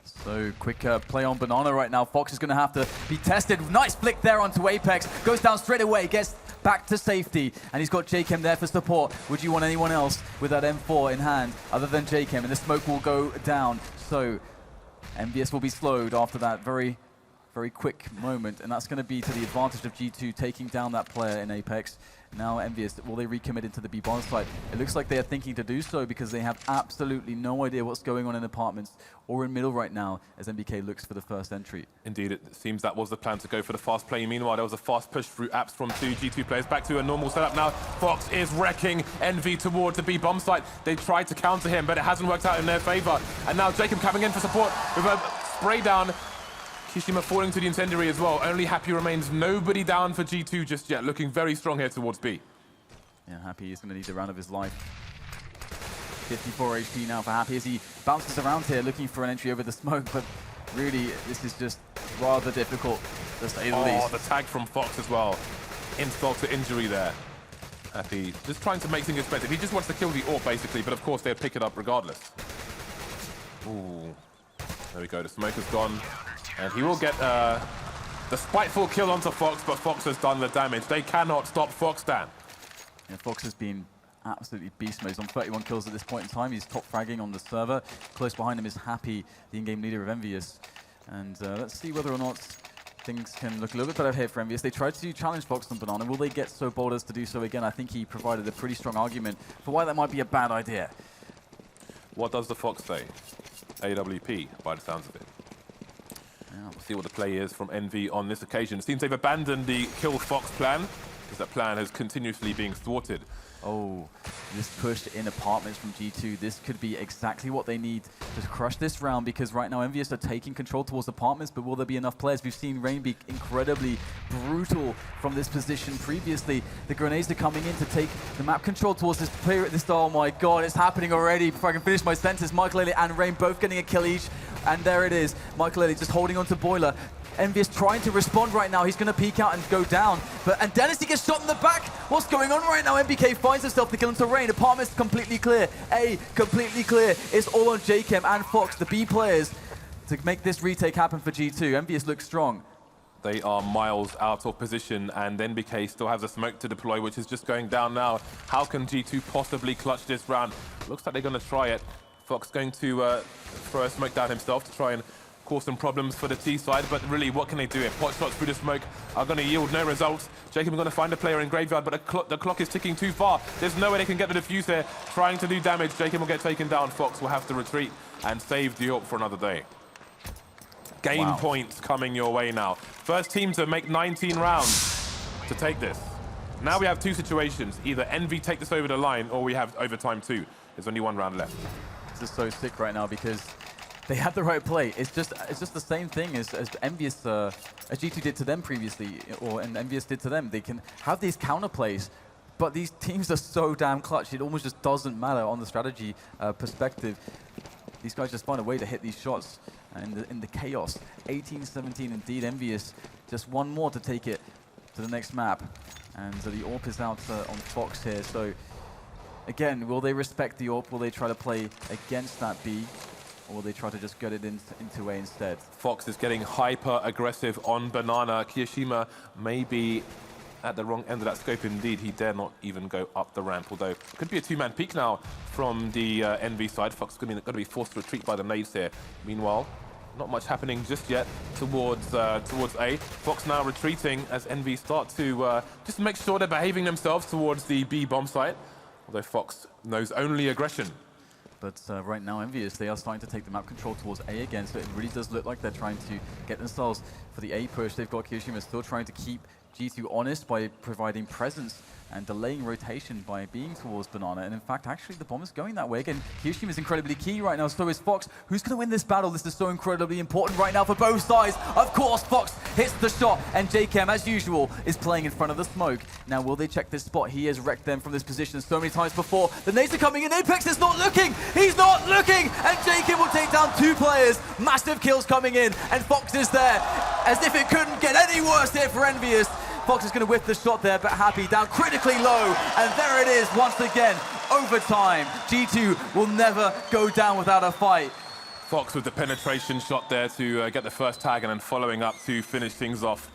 So quick play on Banana right now. Fox is going to have to be tested. Nice flick there onto Apex. Goes down straight away, gets back to safety. And he's got JChem there for support. Would you want anyone else with that M4 in hand other than JChem? And the smoke will go down. So EnVyUs will be slowed after that very quick moment, and that's going to be to the advantage of G2 taking down that player in Apex. Now EnVyUs, will they recommit into the B bomb site? It looks like they are thinking to do so because they have absolutely no idea what's going on in apartments or in middle right now as MBK looks for the first entry. Indeed, it seems that was the plan, to go for the fast play. Meanwhile, there was a fast push through apps from two G2 players. Back to a normal setup now. Fox is wrecking Envy towards the B bomb site. They tried to counter him, but it hasn't worked out in their favor. And now Jacob coming in for support with a spray down. Kishima falling to the incendiary as well. Only Happy remains. Nobody down for G2 just yet. Looking very strong here towards B. Yeah, Happy is going to need the round of his life. 54 HP now for Happy as he bounces around here looking for an entry over the smoke, but really this is just rather difficult to say the least. Oh, the tag from Fox as well. Insult to injury there. Happy just trying to make things expensive. He just wants to kill the AWP basically, but of course they'll pick it up regardless. Ooh. There we go, the smoke is gone. And he will get the spiteful kill onto Fox, but Fox has done the damage. They cannot stop Fox, Dan. Yeah, Fox has been absolutely beast mode. He's on 31 kills at this point in time. He's top fragging on the server. Close behind him is Happy, the in-game leader of EnVyUs. And let's see whether or not things can look a little bit better here for EnVyUs. They tried to challenge Fox on Banana. Will they get so bold as to do so again? I think he provided a pretty strong argument for why that might be a bad idea. What does the Fox say? AWP, by the sounds of it. Yeah, we'll see what the play is from Envy on this occasion. It seems they've abandoned the kill Fox plan, because that plan has continuously been thwarted. Oh, this push in apartments from G2. This could be exactly what they need to crush this round, because right now EnVyUs are taking control towards apartments, but will there be enough players? We've seen Rain be incredibly brutal from this position previously. The grenades are coming in to take the map control towards this player at this. Oh my god, it's happening already. Before I can finish my sentence, Michael Elliott and Rain both getting a kill each. And there it is. Michael Elliott just holding on to Boiler. EnVyUs trying to respond right now. He's going to peek out and go down. And Dennis, he gets shot in the back. What's going on right now? MBK finds himself the kill into Rain. Apartment's completely clear. A, completely clear. It's all on JChem and Fox, the B players, to make this retake happen for G2. EnVyUs looks strong. They are miles out of position, and NBK still has a smoke to deploy, which is just going down now. How can G2 possibly clutch this round? Looks like they're going to try it. Fox going to throw a smoke down himself to try and cause some problems for the T side, but really, what can they do? If pot shots through the smoke are going to yield no results, Jacob is going to find a player in Graveyard, but the clock is ticking too far. There's no way they can get the defuse here. Trying to do damage, Jacob will get taken down. Fox will have to retreat and save the AWP for another day. Game points coming your way now. First team to make 19 rounds to take this. Now we have two situations. Either Envy take this over the line, or we have overtime 2. There's only 1 round left. This is so sick right now because they had the right play. It's just the same thing as EnVyUs, as G2 did to them previously, and EnVyUs did to them. They can have these counter plays, but these teams are so damn clutch. It almost just doesn't matter on the strategy perspective. These guys just find a way to hit these shots in the chaos. 18-17 indeed. EnVyUs just one more to take it to the next map, and the AWP is out on Fox here. So again, will they respect the AWP? Will they try to play against that B? Or will they try to just get it into A instead? Fox is getting hyper aggressive on Banana. Kiyashima may be at the wrong end of that scope indeed. He dare not even go up the ramp, although it could be a two-man peak now from the EnVy side. Fox is going to be forced to retreat by the nades here. Meanwhile, not much happening just yet towards A. Fox now retreating as EnVy start to just make sure they're behaving themselves towards the B bomb site, although Fox knows only aggression. But right now, EnVyUs, they are starting to take the map control towards A again, so it really does look like they're trying to get themselves for the A push. They've got Kiyoshima still trying to keep G2 honest by providing presence and delaying rotation by being towards Banana. And in fact, actually, the bomb is going that way. Again, Kiyoshima is incredibly key right now, so is Fox. Who's going to win this battle? This is so incredibly important right now for both sides. Of course, Fox hits the shot, and JKM, as usual, is playing in front of the smoke. Now, will they check this spot? He has wrecked them from this position so many times before. The nades are coming in. Apex is not looking. He's not looking, and JKM will take down 2 players. Massive kills coming in, and Fox is there. As if it couldn't get any worse here for EnVyUs. Fox is going to whiff the shot there, but Happy down critically low. And there it is, once again, overtime. G2 will never go down without a fight. Fox with the penetration shot there to get the first tag, and then following up to finish things off.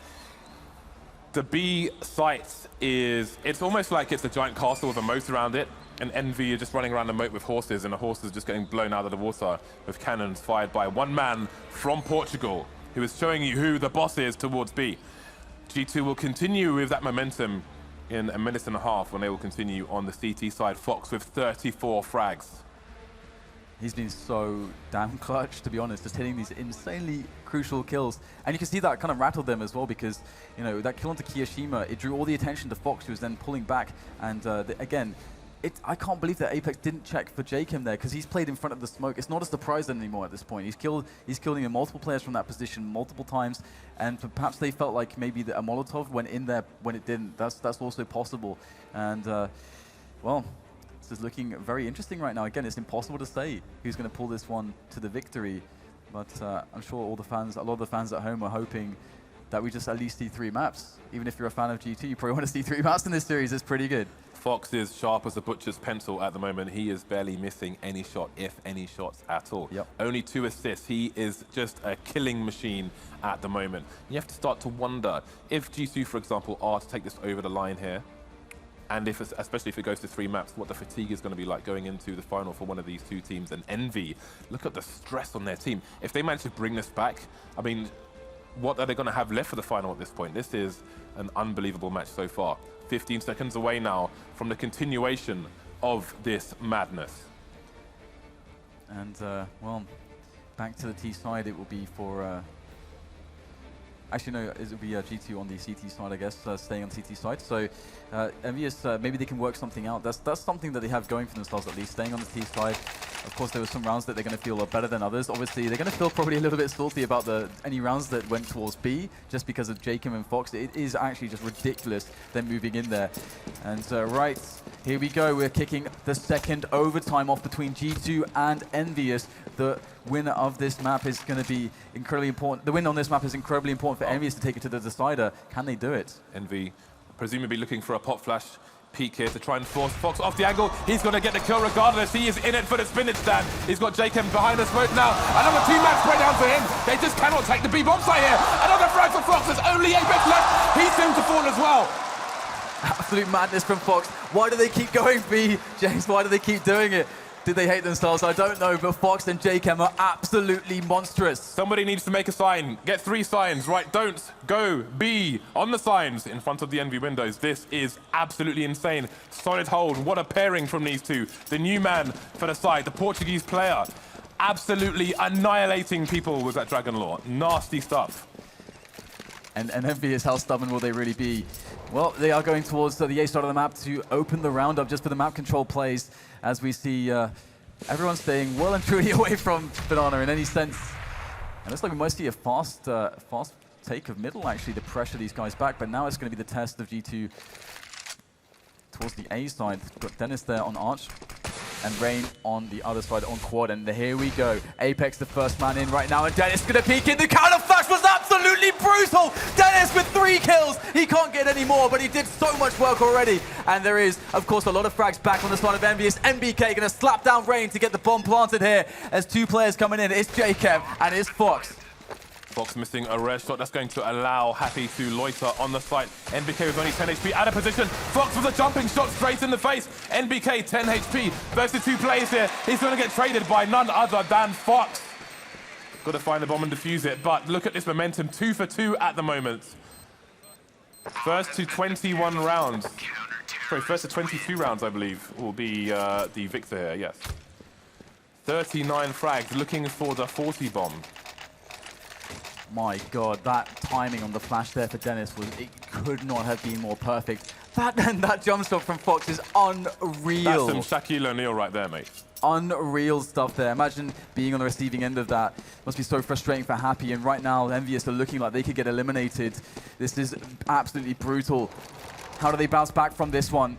The B site it's almost like it's a giant castle with a moat around it, and EnVy are just running around the moat with horses, and the horses just getting blown out of the water with cannons fired by one man from Portugal, who is showing you who the boss is towards B. G2 will continue with that momentum in a minute and a half when they will continue on the CT side. Fox with 34 frags. He's been so damn clutch, to be honest, just hitting these insanely crucial kills. And you can see that kind of rattled them as well, because, you know, that kill onto Kiyoshima, it drew all the attention to Fox, who was then pulling back. And again, I can't believe that Apex didn't check for JKM there, because he's played in front of the smoke. It's not a surprise anymore at this point. He's killed multiple players from that position multiple times, and perhaps they felt like maybe a Molotov went in there when it didn't. That's also possible. And well, this is looking very interesting right now. Again, it's impossible to say who's going to pull this one to the victory, but I'm sure a lot of the fans at home are hoping that we just at least see 3 maps. Even if you're a fan of G2, you probably want to see 3 maps in this series. It's pretty good. Fox is sharp as a butcher's pencil at the moment. He is barely missing any shot, if any shots at all. Yep. Only 2 assists. He is just a killing machine at the moment. You have to start to wonder if G2, for example, are to take this over the line here, and especially if it goes to 3 maps, what the fatigue is going to be like going into the final for one of these 2 teams. And EnVy, look at the stress on their team. If they manage to bring this back, I mean, what are they going to have left for the final at this point? This is an unbelievable match so far. 15 seconds away now from the continuation of this madness. And, well, back to the T side, it will be for... actually, no, it will be G2 on the CT side, I guess, staying on the CT side. So, EnVyUs, maybe they can work something out. That's something that they have going for themselves, at least, staying on the T side. Of course, there were some rounds that they're going to feel a lot better than others. Obviously, they're going to feel probably a little bit salty about any rounds that went towards B, just because of JKM and Fox. It is actually just ridiculous them moving in there. And right, here we go. We're kicking the second overtime off between G2 and EnVyUs. The winner of this map is going to be incredibly important. The win on this map is incredibly important for EnVyUs to take it to the decider. Can they do it? EnVy presumably looking for a pop flash peek here to try and force Fox off the angle. He's going to get the kill regardless. He is in it for the spinach stand. He's got JKM behind the smoke now. Another 2-man spray down for him. They just cannot take the B bomb site here. Another frag for Fox. There's only Apex left. He's soon to fall as well. Absolute madness from Fox. Why do they keep going B, James? Why do they keep doing it? Did they hate themselves? I don't know, but Fox and JKM are absolutely monstrous. Somebody needs to make a sign. Get 3 signs, right? Don't go B on the signs in front of the EnVy windows. This is absolutely insane. Solid hold. What a pairing from these 2. The new man for the side, the Portuguese player, absolutely annihilating people with that Dragon Lore. Nasty stuff. And EnVyUs, how stubborn will they really be? Well, they are going towards the A side of the map to open the round up just for the map control plays, as we see everyone staying well and truly away from Banana in any sense. And it looks like we might see a fast take of middle, actually, to pressure these guys back. But now it's going to be the test of G2 towards the A side. Got Dennis there on Arch, and Rain on the other side on Quad. And here we go. Apex, the first man in right now, and Dennis going to peek in. The counter flash was absolutely brutal. Dennis with 3 kills. He can't get any more, but he did so much work already. And there is, of course, a lot of frags back on the side of EnVyUs. MBK going to slap down Rain to get the bomb planted here as 2 players coming in. It's JKM and it's Fox. Fox missing a rare shot that's going to allow Happy to loiter on the site. NBK with only 10 HP out of position. Fox with a jumping shot straight in the face. NBK 10 HP versus 2 players here. He's going to get traded by none other than Fox. Got to find the bomb and defuse it, but look at this momentum. 2 for 2 at the moment. First to 21 rounds. Sorry, first to 22 rounds, I believe, will be the victor here, yes. 39 frags, looking for the 40 bomb. My God, that timing on the flash there for Dennis it could not have been more perfect. That jump shot from Fox is unreal. That's some Shaquille O'Neal right there, mate. Unreal stuff there. Imagine being on the receiving end of that. Must be so frustrating for Happy. And right now, EnVyUs are looking like they could get eliminated. This is absolutely brutal. How do they bounce back from this one?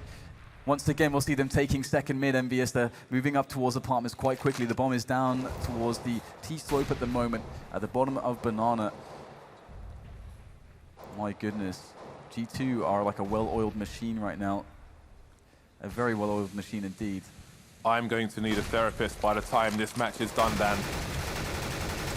Once again, we'll see them taking second mid. EnVyUs, they're moving up towards apartments quite quickly. The bomb is down towards the T-slope at the moment, at the bottom of Banana. My goodness. G2 are like a well-oiled machine right now. A very well-oiled machine indeed. I'm going to need a therapist by the time this match is done, Dan.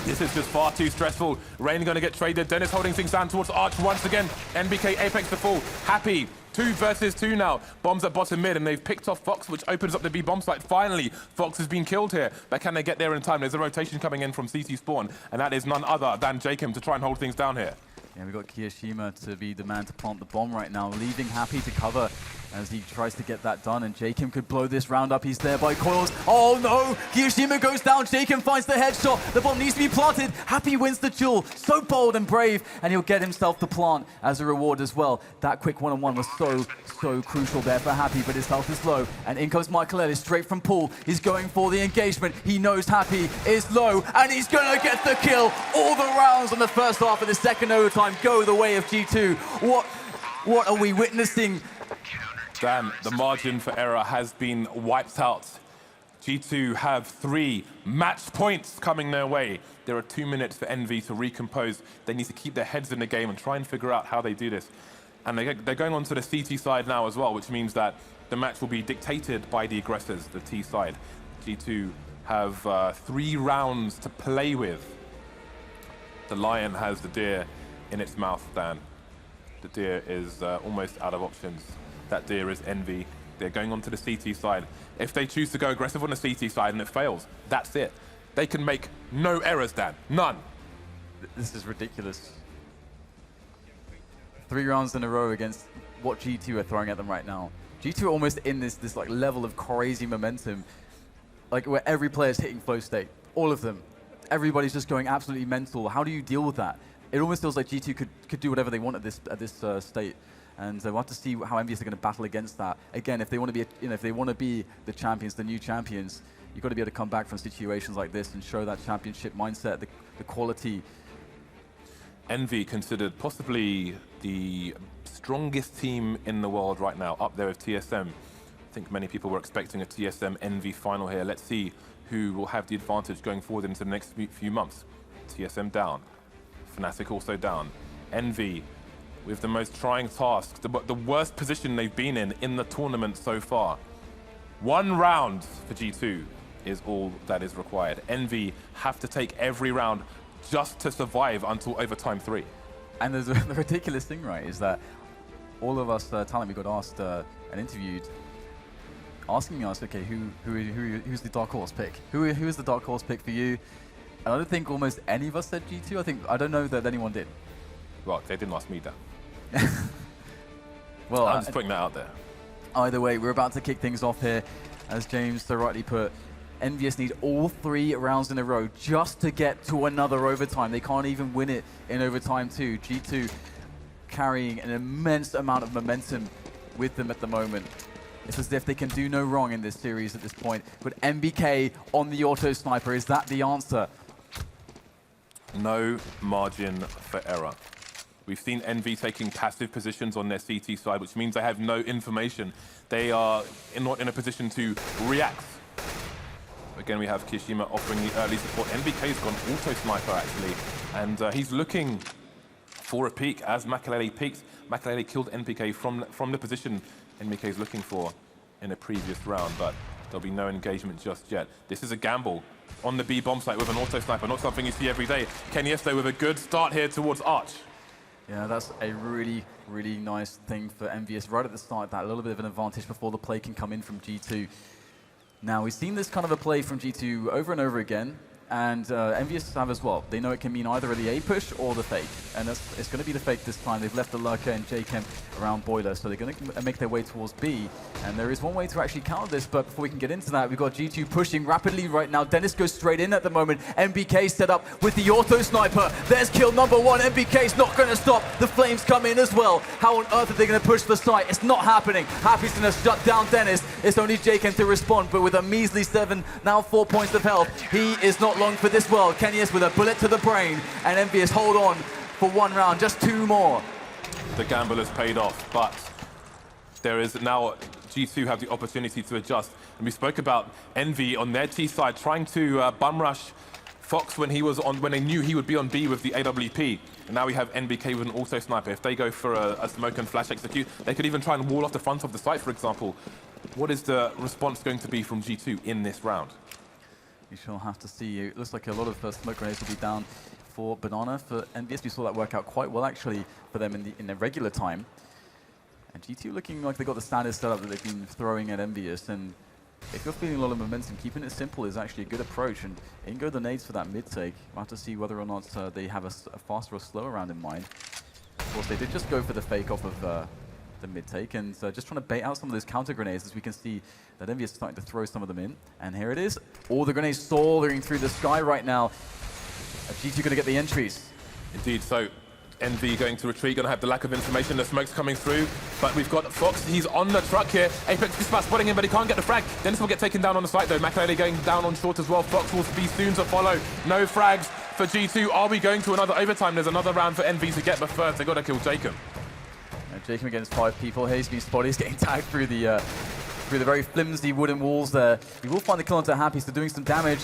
This is just far too stressful. Rain going to get traded. Dennis holding things down towards Arch once again. NBK Apex to full. Happy. 2 versus 2 now. Bombs at bottom mid, and they've picked off Fox, which opens up the B bomb site. Finally, Fox has been killed here. But can they get there in time? There's a rotation coming in from CT spawn, and that is none other than Jacob to try and hold things down here. Yeah, we've got Kiyoshima to be the man to plant the bomb right now, leaving Happy to cover as he tries to get that done, and Jacob could blow this round up. He's there by coils. Oh no! Kiyoshima goes down, Jacob finds the headshot. The bomb needs to be planted. Happy wins the duel. So bold and brave, and he'll get himself the plant as a reward as well. That quick one-on-one was so crucial there for Happy, but his health is low. And in comes Michael Ellis straight from pool. He's going for the engagement. He knows Happy is low, and he's gonna get the kill. All the rounds on the first half of the second overtime go the way of G2. What are we witnessing? Dan, the margin for error has been wiped out. G2 have 3 match points coming their way. There are 2 minutes for EnVy to recompose. They need to keep their heads in the game and try and figure out how they do this. And they're going on to the CT side now as well, which means that the match will be dictated by the aggressors, the T side. G2 have 3 rounds to play with. The lion has the deer in its mouth, Dan. The deer is almost out of options. That deer is EnVy. They're going on to the CT side. If they choose to go aggressive on the CT side and it fails, that's it. They can make no errors, Dan. None. This is ridiculous. 3 rounds in a row against what G2 are throwing at them right now. G2 are almost in this like level of crazy momentum, like where every player's hitting flow state. All of them. Everybody's just going absolutely mental. How do you deal with that? It almost feels like G2 could do whatever they want at this state. And we'll have to see how EnVyUs are going to battle against that. Again, if they want to be, if they want to be the champions, the new champions, you've got to be able to come back from situations like this and show that championship mindset, the quality. EnVy considered possibly the strongest team in the world right now, up there with TSM. I think many people were expecting a TSM EnVy final here. Let's see who will have the advantage going forward into the next few months. TSM down, Fnatic also down. EnVy with the most trying task, the worst position they've been in the tournament so far. 1 round for G2 is all that is required. EnVy have to take every round just to survive until overtime 3. And there's the ridiculous thing, right, is that all of us talent we got asked and interviewed, asking us, okay, who's the dark horse pick? Who is the dark horse pick for you? And I don't think almost any of us said G2. I don't know that anyone did. Well, they didn't ask me that. Well, I'm just putting that out there. Either way, we're about to kick things off here. As James so rightly put, EnVyUs need all 3 rounds in a row just to get to another overtime. They can't even win it in overtime 2. G2 carrying an immense amount of momentum with them at the moment. It's as if they can do no wrong in this series at this point. But NBK on the auto sniper, is that the answer? No margin for error. We've seen EnVy taking passive positions on their CT side, which means they have no information. They are not in a position to react. Again, we have Kishima offering the early support. NBK's gone auto sniper, actually, and he's looking for a peek as Makalele peeks. Makalele killed NBK from the position NBK is looking for in a previous round, but there'll be no engagement just yet. This is a gamble on the B bomb site with an auto sniper, not something you see every day. Kenny though with a good start here towards Arch. Yeah, that's a really, really nice thing for EnVyUs right at the start, that little bit of an advantage before the play can come in from G2. Now, we've seen this kind of a play from G2 over and over again, and EnVyUs have as well. They know it can mean either the A push or the fake, and it's going to be the fake this time. They've left the Lurker and JChem around Boiler, so they're going to make their way towards B, and there is one way to actually counter this, but before we can get into that, we've got G2 pushing rapidly right now. Dennis goes straight in at the moment. MBK set up with the auto sniper. There's kill number one. MBK's not going to stop. The flames come in as well. How on earth are they going to push the site? It's not happening. Happy's going to shut down Dennis. It's only JChem to respond, but with a measly 7, now 4 points of health, he is not long for this world. Kenyas with a bullet to the brain, and EnVyUs hold on for one round, just 2 more. The gamble has paid off, but there is now G2 have the opportunity to adjust. And we spoke about Envy on their T side trying to bum rush Fox when they knew he would be on B with the AWP. And now we have NBK with an auto sniper. If they go for a smoke and flash execute, they could even try and wall off the front of the site, for example. What is the response going to be from G2 in this round? We shall have to see. It looks like a lot of smoke grenades will be down for Banana. For EnVyUs, we saw that work out quite well actually for them in their regular time. And G2 looking like they got the standard setup that they've been throwing at EnVyUs. And if you're feeling a lot of momentum, keeping it simple is actually a good approach. And in go the nades for that mid take. We'll have to see whether or not they have a faster or slower round in mind. Of course, they did just go for the fake off of the mid take, and just trying to bait out some of those counter grenades, as we can see that EnVyUs is starting to throw some of them in. And here it is, all the grenades soaring through the sky right now. G2 going to get the entries. Indeed, so Envy going to retreat, going to have the lack of information, the smoke's coming through, but we've got Fox, he's on the truck here. Apex is spotting him, but he can't get the frag. Dennis will get taken down on the site though. Makalele going down on short as well. Fox will be soon to follow. No frags for G2. Are we going to another overtime? There's another round for Envy to get, but first they got to kill Jacob. Jacob against 5 people here. He's been spotted. He's getting tagged through the very flimsy wooden walls there. He will find the kill onto Happy, so doing some damage.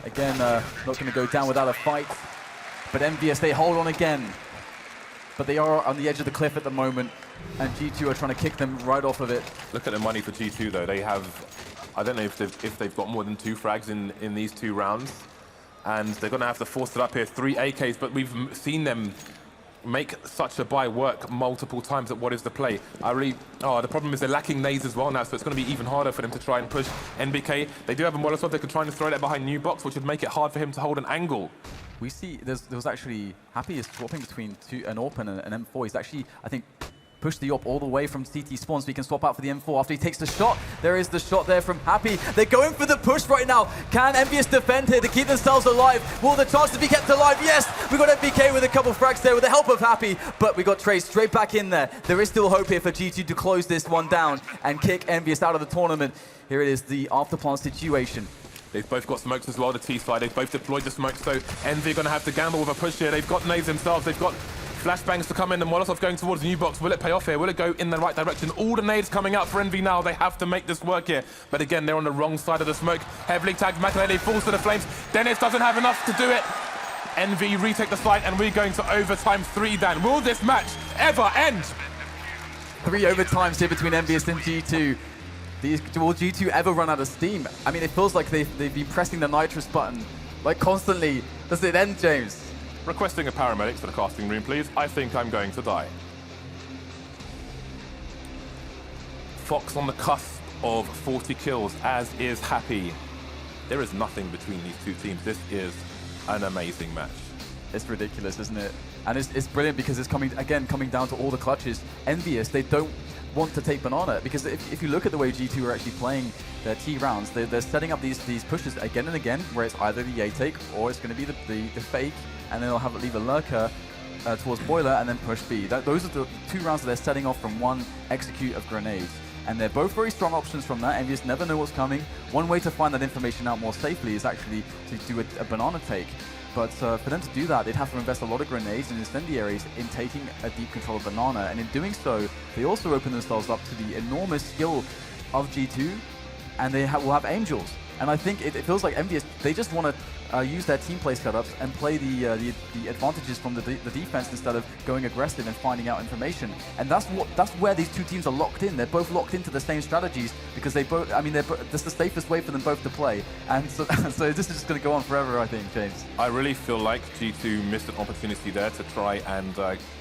Again, not going to go down without a fight. But EnVyUs, they hold on again. But they are on the edge of the cliff at the moment, and G2 are trying to kick them right off of it. Look at the money for G2 though. They have, I don't know if they've got more than 2 frags in these 2 rounds, and they're going to have to force it up here. 3 AKs, but we've seen them make such a buy work multiple times at what is the play. The problem is they're lacking nades as well now, so it's going to be even harder for them to try and push NBK. They do have a Molotov, they could try and throw that behind New Box, which would make it hard for him to hold an angle. We see there was actually Happy is swapping between an AWP and an M4. He's actually, I think, pushed the AWP all the way from CT spawn so he can swap out for the M4 after he takes the shot. There is the shot there from Happy. They're going for the push right now. Can EnVyUs defend here to keep themselves alive? Will the chances be kept alive? Yes! We got MBK with a couple frags there with the help of Happy, but we got Trace straight back in there. There is still hope here for G2 to close this one down and kick EnVyUs out of the tournament. Here it is, the afterplant situation. They've both got smokes as well, the T side. They've both deployed the smoke, so Envy are going to have to gamble with a push here. They've got nades themselves. They've got flashbangs to come in. The Molotov going towards the New Box. Will it pay off here? Will it go in the right direction? All the nades coming out for Envy now. They have to make this work here. But again, they're on the wrong side of the smoke. Heavily tagged. Makalele falls to the flames. Dennis doesn't have enough to do it. Envy retake the site, and we're going to overtime 3, Dan. Will this match ever end? 3 overtimes here between EnVyUs and G2. Will G2 ever run out of steam? I mean, it feels like they've been pressing the nitrous button like constantly. Does it end, James? Requesting a paramedic for the casting room, please. I think I'm going to die. Fox on the cusp of 40 kills, as is Happy. There is nothing between these 2 teams. This is an amazing match. It's ridiculous, isn't it? And it's brilliant because it's coming down to all the clutches. EnVyUs, they don't want to take Banana, because if you look at the way G2 are actually playing their T rounds, they're setting up these pushes again and again, where it's either the A take or it's going to be the fake, and then they'll leave a lurker towards Boiler and then push B. Those are the 2 rounds that they're setting off from one execute of grenades. And they're both very strong options from that. EnVyUs never know what's coming. One way to find that information out more safely is actually to do a Banana take. But for them to do that, they'd have to invest a lot of grenades and incendiaries in taking a deep control of Banana. And in doing so, they also open themselves up to the enormous skill of G2, and they will have Angels. And I think it feels like EnVyUs, they just want to use their team play setups and play the advantages from the defense instead of going aggressive and finding out information. And that's where these two teams are locked in. They're both locked into the same strategies because they both, I mean, that's the safest way for them both to play. And so, so this is just going to go on forever, I think, James. I really feel like G2 missed an opportunity there to try and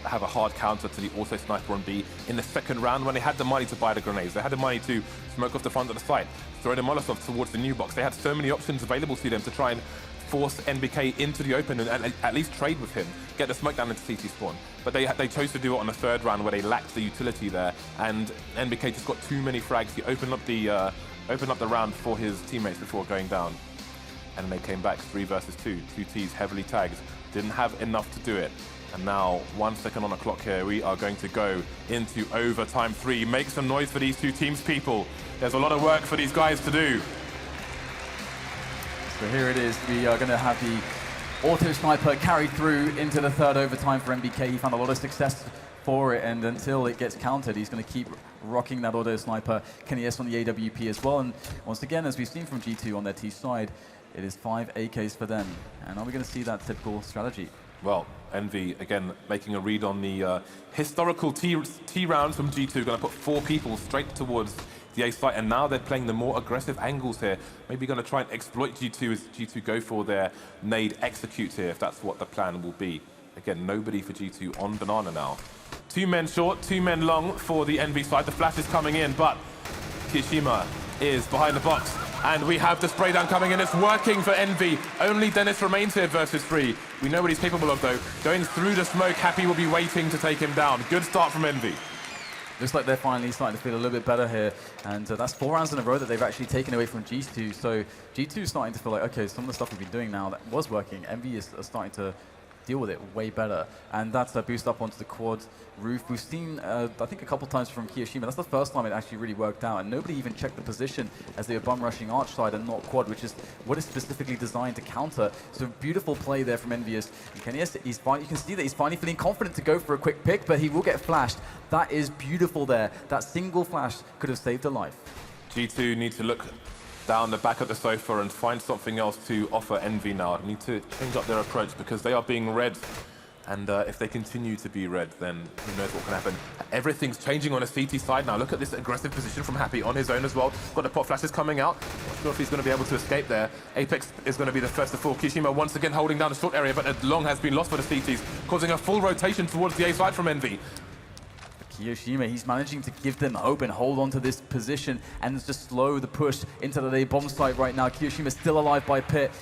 have a hard counter to the auto sniper on B in the second round when they had the money to buy the grenades. They had the money to smoke off the front of the site, throw the Molotov towards the new box. They had so many options available to them to try and force NBK into the open and at least trade with him, get the smoke down into CT spawn. But they chose to do it on the third round where they lacked the utility there, and NBK just got too many frags. He opened up the round for his teammates before going down. And they came back 3 versus 2. 2 Ts heavily tagged. Didn't have enough to do it. And now, 1 second on the clock here, we are going to go into overtime 3. Make some noise for these two teams, people. There's a lot of work for these guys to do. So here it is. We are going to have the auto sniper carried through into the third overtime for NBK. He found a lot of success for it, and until it gets countered, he's going to keep rocking that auto sniper. Kenny S on the AWP as well. And once again, as we've seen from G2 on their T side, it is 5 AKs for them. And are we going to see that typical strategy? Well, Envy, again, making a read on the historical T rounds from G2, going to put 4 people straight towards the A site, and now they're playing the more aggressive angles here. Maybe going to try and exploit G2 as G2 go for their nade execute here, if that's what the plan will be. Again, nobody for G2 on banana now. 2 men short, 2 men long for the Envy side. The flash is coming in, but Kishima is behind the box. And we have the spray down coming in. It's working for Envy. Only Dennis remains here versus 3. We know what he's capable of, though. Going through the smoke, Happy will be waiting to take him down. Good start from Envy. Looks like they're finally starting to feel a little bit better here. And that's 4 rounds in a row that they've actually taken away from G2. So G2 is starting to feel like, okay, some of the stuff we've been doing now that was working, Envy is starting to deal with it way better. And that's a boost up onto the quad roof. We've seen, I think, a couple times from Kiyoshima. That's the first time it actually really worked out. And nobody even checked the position as they were bum rushing arch side and not quad, which is what is specifically designed to counter. So beautiful play there from EnVyUs. And Kenny, you can see that he's finally feeling confident to go for a quick pick, but he will get flashed. That is beautiful there. That single flash could have saved a life. G2 need to look down the back of the sofa and find something else to offer Envy now. They need to change up their approach because they are being red. And if they continue to be red, then who knows what can happen. Everything's changing on a CT side now. Look at this aggressive position from Happy on his own as well. Got the pop flashes coming out. Not sure if he's going to be able to escape there. Apex is going to be the first to fall. Kishima once again holding down the short area, but a long has been lost for the CTs, causing a full rotation towards the A side from Envy. Kiyoshima, he's managing to give them hope and hold on to this position and just slow the push into the bomb site right now. Kiyoshima still alive by Pit.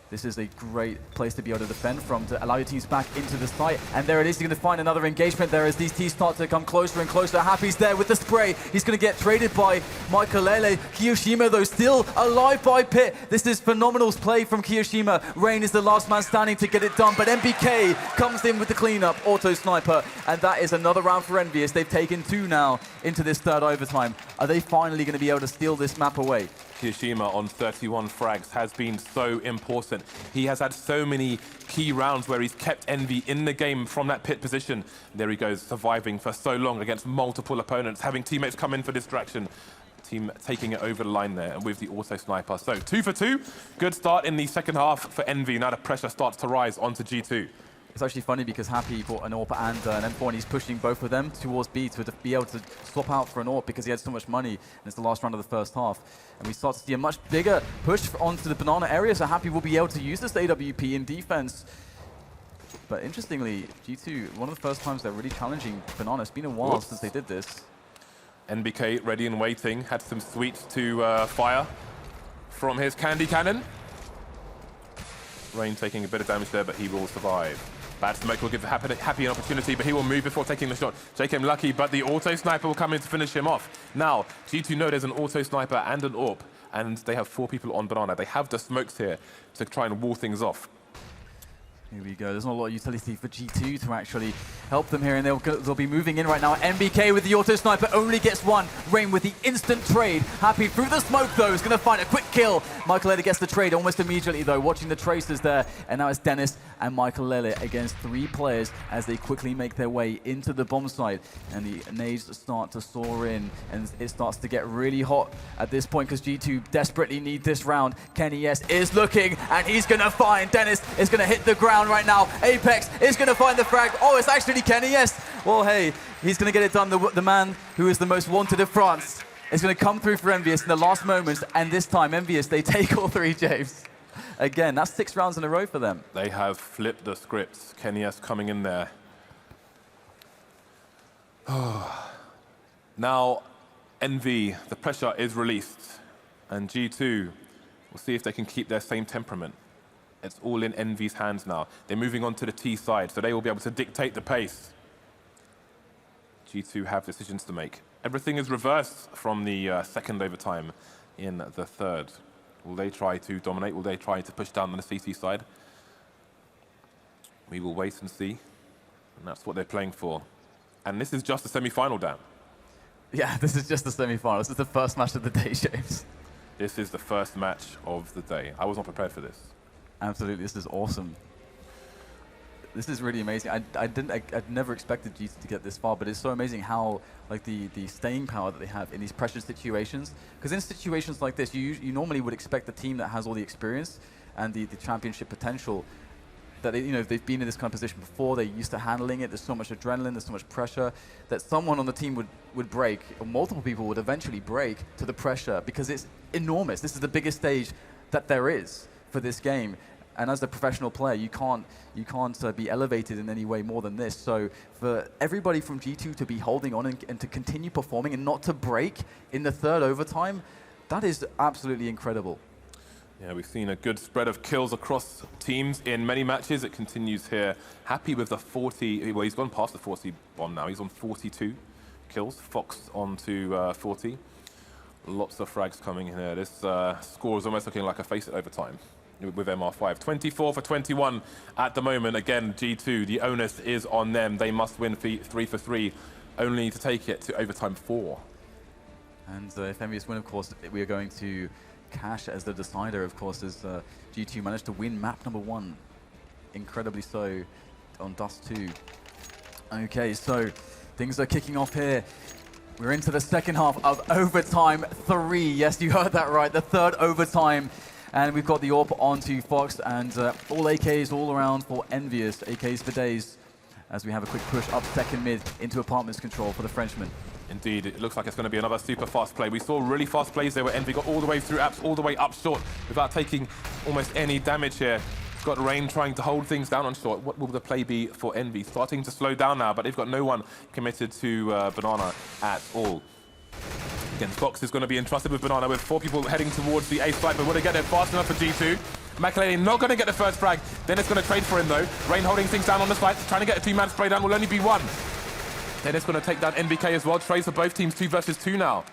This is a great place to be able to defend from, to allow your teams back into the site. And there it is, he's going to find another engagement there as these teams start to come closer and closer. Happy's there with the spray. He's going to get traded by Maikalele. Kiyoshima, though, still alive by Pit. This is phenomenal play from Kiyoshima. Rain is the last man standing to get it done, but MBK comes in with the cleanup, auto sniper. And that is another round for EnVyUs. They've taken 2 now into this third overtime. Are they finally going to be able to steal this map away? Kiyoshima on 31 frags has been so important. He has had so many key rounds where he's kept Envy in the game from that pit position. There he goes, surviving for so long against multiple opponents, having teammates come in for distraction. Team taking it over the line there with the auto sniper. So 2 for 2. Good start in the second half for Envy. Now the pressure starts to rise onto G2. It's actually funny because Happy bought an AWP and an M4, and he's pushing both of them towards B to be able to swap out for an AWP because he had so much money, and it's the last round of the first half. And we start to see a much bigger push onto the banana area, so Happy will be able to use this AWP in defense. But interestingly, G2, one of the first times they're really challenging banana. It's been a while since they did this. NBK ready and waiting, had some sweets to fire from his candy cannon. Rain taking a bit of damage there, but he will survive. Bad smoke will give Happy an opportunity, but he will move before taking the shot. JKM lucky, but the auto sniper will come in to finish him off. Now, G2 know there's an auto sniper and an AWP, and they have 4 people on banana. They have the smokes here to try and wall things off. Here we go. There's not a lot of utility for G2 to actually help them here, and they'll be moving in right now. MBK with the auto sniper only gets one. Rain with the instant trade. Happy through the smoke though, is going to find a quick kill. Michael Lele gets the trade almost immediately though, watching the traces there. And now it's Dennis and Michael Lele against 3 players as they quickly make their way into the bomb site. And the nades start to soar in, and it starts to get really hot at this point because G2 desperately need this round. Kenny S is looking, and he's going to find Dennis is going to hit the ground right now. Apex is going to find the frag. Oh, it's actually Kenny S. Well, hey, he's going to get it done. The man who is the most wanted of France is going to come through for EnVyUs in the last moments, and this time EnVyUs, they take all 3, James. Again, that's 6 rounds in a row for them. They have flipped the scripts. Kenny S coming in there. Now, Envy, the pressure is released, and G2 will see if they can keep their same temperament. It's all in Envy's hands now. They're moving on to the T side, so they will be able to dictate the pace. G2 have decisions to make. Everything is reversed from the second overtime in the third. Will they try to dominate? Will they try to push down on the CT side? We will wait and see. And that's what they're playing for. And this is just a semi-final, Dan. Yeah, this is just the semi-final. This is the first match of the day, James. This is the first match of the day. I was not prepared for this. Absolutely, this is awesome. This is really amazing. I'd never expected G2 to get this far, but it's so amazing how like the staying power that they have in these pressure situations. Because in situations like this, you normally would expect the team that has all the experience and the championship potential, that they've been in this kind of position before, they're used to handling it, there's so much adrenaline, there's so much pressure, that someone on the team would break, or multiple people would eventually break to the pressure, because it's enormous. This is the biggest stage that there is for this game. And as a professional player, you can't be elevated in any way more than this. So for everybody from G2 to be holding on and to continue performing and not to break in the third overtime, that is absolutely incredible. Yeah, we've seen a good spread of kills across teams in many matches. It continues here. Happy with the 40, well, he's gone past the 40 bomb now. He's on 42 kills. Fox on to 40. Lots of frags coming in here. This score is almost looking like a face-it overtime with MR5. 24 for 21 at the moment. Again, G2, the onus is on them. They must win 3 for 3, only to take it to overtime 4. And if EnVyUs win, of course, we are going to cash as the decider, of course, as G2 managed to win map number 1. Incredibly so on Dust 2. Okay, so things are kicking off here. We're into the second half of overtime 3. Yes, you heard that right, the third overtime. And we've got the AWP onto Fox, and all AKs all around for EnVyUs, AKs for days, as we have a quick push up second mid into apartments control for the Frenchman. Indeed, it looks like it's going to be another super fast play. We saw really fast plays there where Envy got all the way through apps, all the way up short, without taking almost any damage here. It's got Rain trying to hold things down on short. What will the play be for Envy? Starting to slow down now, but they've got no one committed to Banana at all. Again, Fox is going to be entrusted with Banana with 4 people heading towards the A site, but will they get there fast enough for G2? McLean not going to get the first frag. Then it's going to trade for him though. Rain holding things down on the site, trying to get a 2-man spray down, will only be 1. Then it's going to take down NBK as well. Trades for both teams, 2 versus 2 now.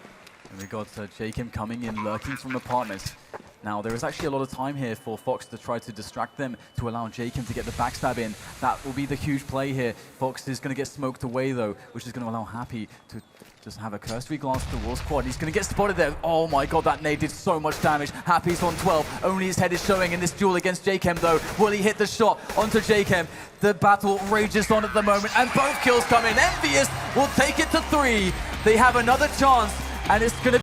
And we got Jacob coming in, lurking from apartments. Now, there is actually a lot of time here for Fox to try to distract them, to allow Jacob to get the backstab in. That will be the huge play here. Fox is going to get smoked away, though, which is going to allow Happy to just have a cursory glance at the wall squad. He's going to get spotted there. Oh my god, that nade did so much damage. Happy's on 12. Only his head is showing in this duel against Jacob, though. Will he hit the shot onto Jacob? The battle rages on at the moment, and both kills come in. EnVyUs will take it to 3. They have another chance, and it's going to